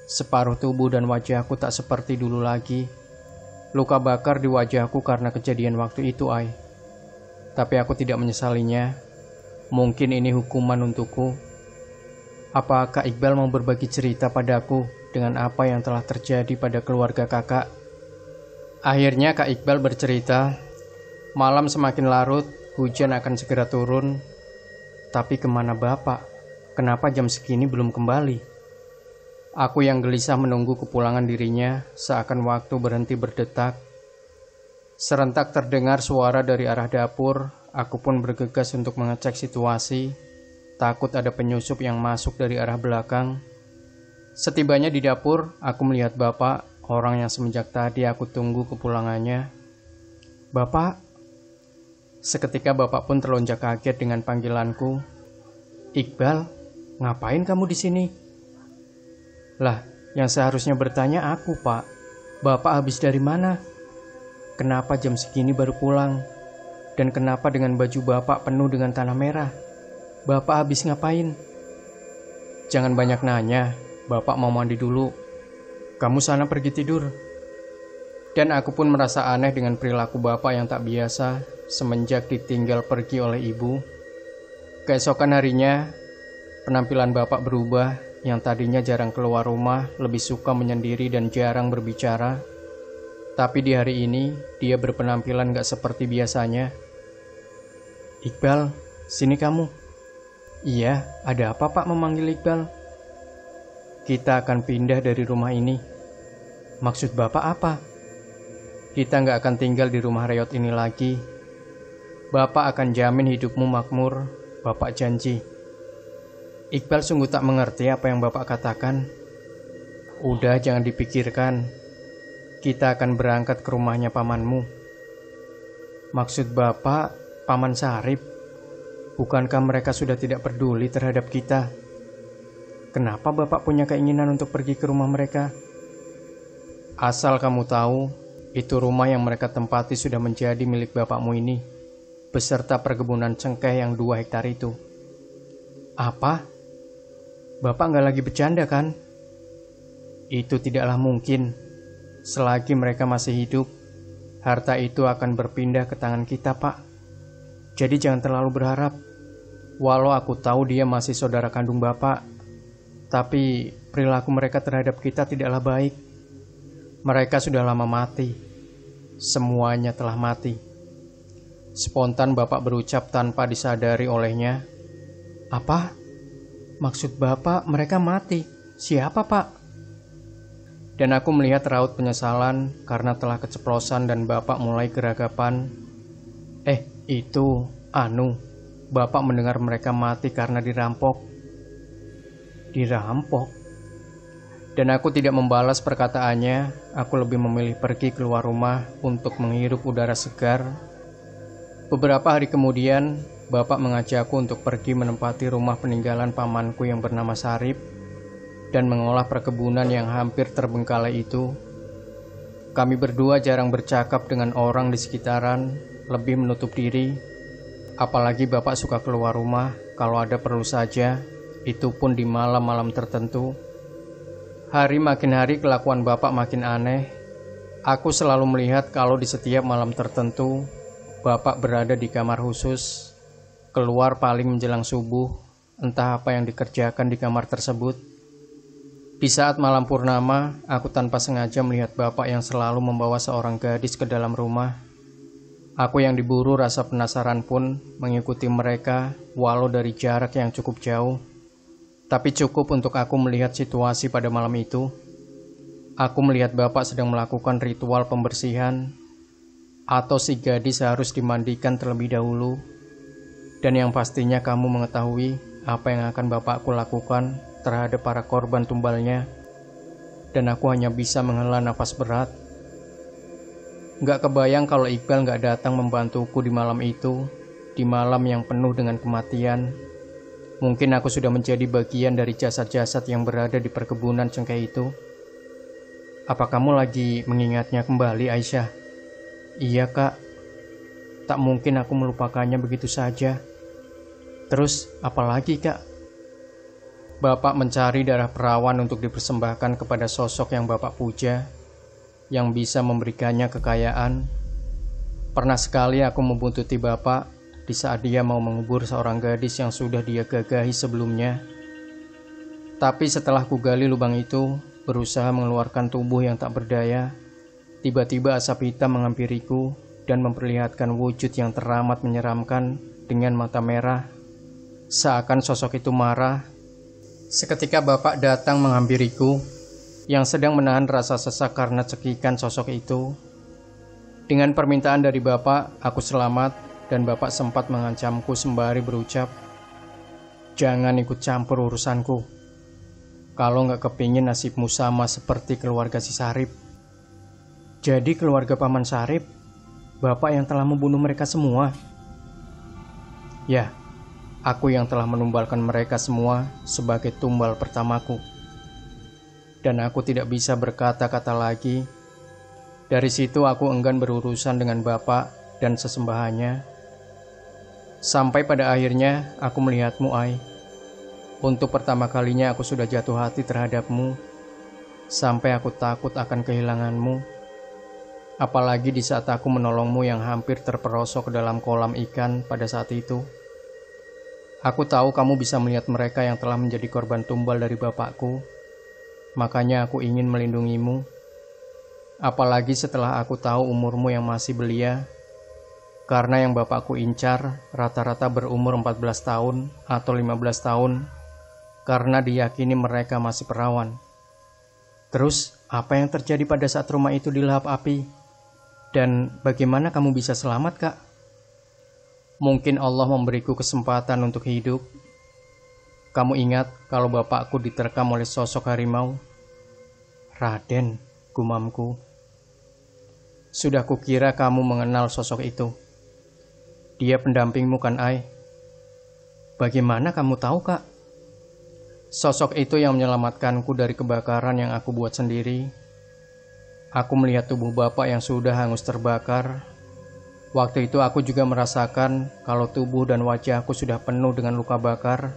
Separuh tubuh dan wajahku tak seperti dulu lagi. Luka bakar di wajahku karena kejadian waktu itu, Ai. Tapi aku tidak menyesalinya. Mungkin ini hukuman untukku. Apa Kak Iqbal mau berbagi cerita padaku dengan apa yang telah terjadi pada keluarga kakak? Akhirnya Kak Iqbal bercerita. Malam semakin larut, hujan akan segera turun. Tapi kemana Bapak? Kenapa jam segini belum kembali? Aku yang gelisah menunggu kepulangan dirinya, seakan waktu berhenti berdetak. Serentak terdengar suara dari arah dapur, aku pun bergegas untuk mengecek situasi, takut ada penyusup yang masuk dari arah belakang. Setibanya di dapur, aku melihat Bapak, orang yang semenjak tadi aku tunggu kepulangannya. Bapak? Seketika Bapak pun terlonjak kaget dengan panggilanku. Iqbal, ngapain kamu di sini? Lah, yang seharusnya bertanya aku, Pak. Bapak habis dari mana? Kenapa jam segini baru pulang? Dan kenapa dengan baju Bapak penuh dengan tanah merah? Bapak habis ngapain? Jangan banyak nanya, Bapak mau mandi dulu. Kamu sana pergi tidur. Dan aku pun merasa aneh dengan perilaku Bapak yang tak biasa semenjak ditinggal pergi oleh ibu. Keesokan harinya, penampilan Bapak berubah. Yang tadinya jarang keluar rumah, lebih suka menyendiri dan jarang berbicara. Tapi di hari ini, dia berpenampilan gak seperti biasanya. Iqbal, sini kamu. Iya, ada apa Pak memanggil Iqbal? Kita akan pindah dari rumah ini. Maksud Bapak apa? Kita gak akan tinggal di rumah reot ini lagi. Bapak akan jamin hidupmu makmur, Bapak janji. Iqbal sungguh tak mengerti apa yang Bapak katakan. Udah, jangan dipikirkan. Kita akan berangkat ke rumahnya pamanmu. Maksud Bapak, Paman Sarip? Bukankah mereka sudah tidak peduli terhadap kita? Kenapa Bapak punya keinginan untuk pergi ke rumah mereka? Asal kamu tahu, itu rumah yang mereka tempati sudah menjadi milik Bapakmu ini, beserta perkebunan cengkeh yang 2 hektar itu. Apa? Bapak nggak lagi bercanda kan? Itu tidaklah mungkin. Selagi mereka masih hidup, harta itu akan berpindah ke tangan kita, Pak. Jadi jangan terlalu berharap. Walau aku tahu dia masih saudara kandung Bapak, tapi perilaku mereka terhadap kita tidaklah baik. Mereka sudah lama mati. Semuanya telah mati. Spontan Bapak berucap tanpa disadari olehnya. Apa? Maksud Bapak mereka mati? Siapa, Pak? Dan aku melihat raut penyesalan karena telah keceplosan dan Bapak mulai geragapan. Itu, Bapak mendengar mereka mati karena dirampok. Dirampok? Dan aku tidak membalas perkataannya, aku lebih memilih pergi keluar rumah untuk menghirup udara segar. Beberapa hari kemudian, Bapak mengajakku untuk pergi menempati rumah peninggalan pamanku yang bernama Sarip dan mengolah perkebunan yang hampir terbengkalai itu. Kami berdua jarang bercakap dengan orang di sekitaran, lebih menutup diri. Apalagi Bapak suka keluar rumah kalau ada perlu saja, itu pun di malam-malam tertentu. Hari makin hari kelakuan Bapak makin aneh. Aku selalu melihat kalau di setiap malam tertentu, Bapak berada di kamar khusus, keluar paling menjelang subuh, entah apa yang dikerjakan di kamar tersebut. Di saat malam purnama, aku tanpa sengaja melihat Bapak yang selalu membawa seorang gadis ke dalam rumah. Aku yang diburu rasa penasaran pun mengikuti mereka walau dari jarak yang cukup jauh. Tapi cukup untuk aku melihat situasi pada malam itu. Aku melihat Bapak sedang melakukan ritual pembersihan, atau si gadis harus dimandikan terlebih dahulu. Dan yang pastinya kamu mengetahui apa yang akan Bapakku lakukan terhadap para korban tumbalnya. Dan aku hanya bisa menghela napas berat. Gak kebayang kalau Iqbal gak datang membantuku di malam itu, di malam yang penuh dengan kematian. Mungkin aku sudah menjadi bagian dari jasad-jasad yang berada di perkebunan cengkeh itu. Apa kamu lagi mengingatnya kembali, Aisyah? Iya, Kak. Tak mungkin aku melupakannya begitu saja. Terus, apa lagi, Kak? Bapak mencari darah perawan untuk dipersembahkan kepada sosok yang Bapak puja, yang bisa memberikannya kekayaan. Pernah sekali aku membuntuti Bapak di saat dia mau mengubur seorang gadis yang sudah dia gagahi sebelumnya. Tapi setelah kugali lubang itu, berusaha mengeluarkan tubuh yang tak berdaya, tiba-tiba asap hitam menghampiriku dan memperlihatkan wujud yang teramat menyeramkan dengan mata merah. Seakan sosok itu marah. Seketika Bapak datang menghampiriku, yang sedang menahan rasa sesak karena cekikan sosok itu. Dengan permintaan dari Bapak, aku selamat, dan Bapak sempat mengancamku sembari berucap, "Jangan ikut campur urusanku. Kalau nggak kepingin nasibmu sama seperti keluarga si Sarip." Jadi keluarga Paman Sarip, Bapak yang telah membunuh mereka semua? Ya, aku yang telah menumbalkan mereka semua sebagai tumbal pertamaku. Dan aku tidak bisa berkata-kata lagi. Dari situ aku enggan berurusan dengan Bapak dan sesembahannya. Sampai pada akhirnya aku melihatmu, Ai. Untuk pertama kalinya aku sudah jatuh hati terhadapmu. Sampai aku takut akan kehilanganmu. Apalagi di saat aku menolongmu yang hampir terperosok ke dalam kolam ikan pada saat itu. Aku tahu kamu bisa melihat mereka yang telah menjadi korban tumbal dari bapakku. Makanya aku ingin melindungimu. Apalagi setelah aku tahu umurmu yang masih belia. Karena yang bapakku incar rata-rata berumur 14 tahun atau 15 tahun. Karena diyakini mereka masih perawan. Terus, apa yang terjadi pada saat rumah itu dilahap api? Dan bagaimana kamu bisa selamat, Kak? Mungkin Allah memberiku kesempatan untuk hidup. Kamu ingat kalau bapakku diterkam oleh sosok harimau? Raden, gumamku. Sudah kukira kamu mengenal sosok itu. Dia pendampingmu kan, Ai? Bagaimana kamu tahu, Kak? Sosok itu yang menyelamatkanku dari kebakaran yang aku buat sendiri. Aku melihat tubuh bapak yang sudah hangus terbakar. Waktu itu aku juga merasakan kalau tubuh dan wajahku sudah penuh dengan luka bakar.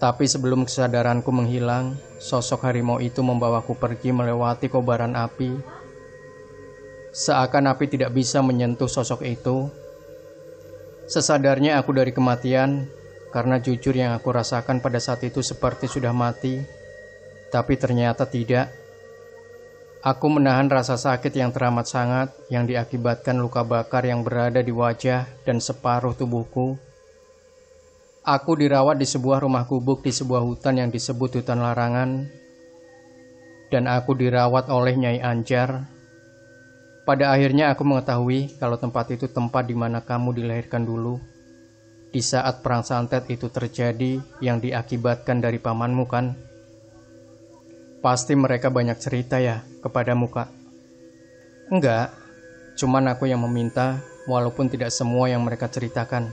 Tapi sebelum kesadaranku menghilang, sosok harimau itu membawaku pergi melewati kobaran api. Seakan api tidak bisa menyentuh sosok itu. Sesadarnya aku dari kematian, karena jujur yang aku rasakan pada saat itu seperti sudah mati. Tapi ternyata tidak. Aku menahan rasa sakit yang teramat sangat yang diakibatkan luka bakar yang berada di wajah dan separuh tubuhku. Aku dirawat di sebuah rumah gubuk di sebuah hutan yang disebut hutan larangan. Dan aku dirawat oleh Nyai Anjar. Pada akhirnya aku mengetahui kalau tempat itu tempat di mana kamu dilahirkan dulu. Di saat perang santet itu terjadi yang diakibatkan dari pamanmu kan? Pasti mereka banyak cerita ya kepadamu, Kak? Enggak, cuman aku yang meminta walaupun tidak semua yang mereka ceritakan.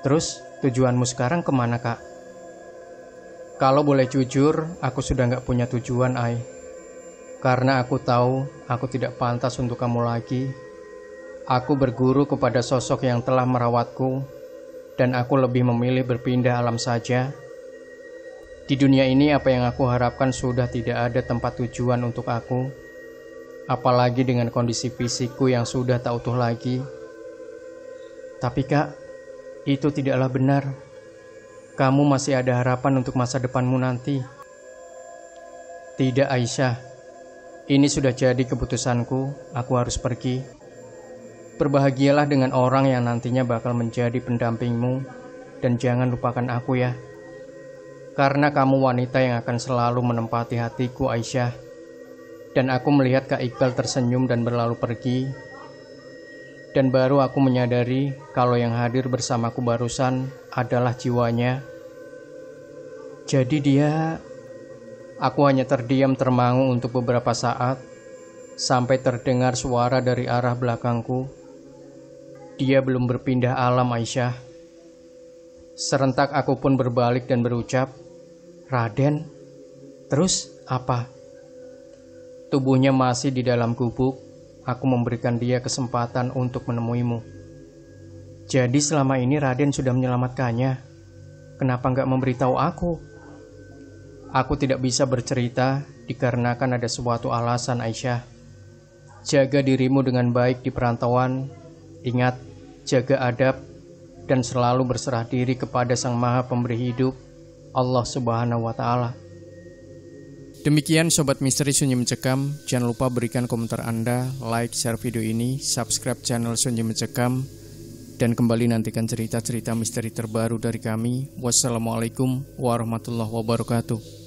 Terus tujuanmu sekarang kemana, Kak? Kalau boleh jujur, aku sudah nggak punya tujuan, Ai. Karena aku tahu aku tidak pantas untuk kamu lagi. Aku berguru kepada sosok yang telah merawatku, dan aku lebih memilih berpindah alam saja. Di dunia ini apa yang aku harapkan sudah tidak ada tempat tujuan untuk aku. Apalagi dengan kondisi fisikku yang sudah tak utuh lagi. Tapi Kak, itu tidaklah benar. Kamu masih ada harapan untuk masa depanmu nanti. Tidak, Aisyah. Ini sudah jadi keputusanku, aku harus pergi. Berbahagialah dengan orang yang nantinya bakal menjadi pendampingmu. Dan jangan lupakan aku ya. Karena kamu wanita yang akan selalu menempati hatiku, Aisyah. Dan aku melihat Kak Iqbal tersenyum dan berlalu pergi. Dan baru aku menyadari kalau yang hadir bersamaku barusan adalah jiwanya. Jadi dia... Aku hanya terdiam termangu untuk beberapa saat, sampai terdengar suara dari arah belakangku. Dia belum berpindah alam, Aisyah. Serentak aku pun berbalik dan berucap, "Raden, terus apa?" Tubuhnya masih di dalam gubuk. Aku memberikan dia kesempatan untuk menemuimu. Jadi selama ini Raden sudah menyelamatkannya. kenapa nggak memberitahu aku? Aku tidak bisa bercerita dikarenakan ada suatu alasan, Aisyah. Jaga dirimu dengan baik di perantauan. Ingat, jaga adab dan selalu berserah diri kepada Sang Maha Pemberi Hidup, Allah Subhanahu wa Ta'ala. Demikian Sobat Misteri Sunyi Mencekam. Jangan lupa berikan komentar Anda, like, share video ini, subscribe channel Sunyi Mencekam, dan kembali nantikan cerita-cerita misteri terbaru dari kami. Wassalamualaikum warahmatullahi wabarakatuh.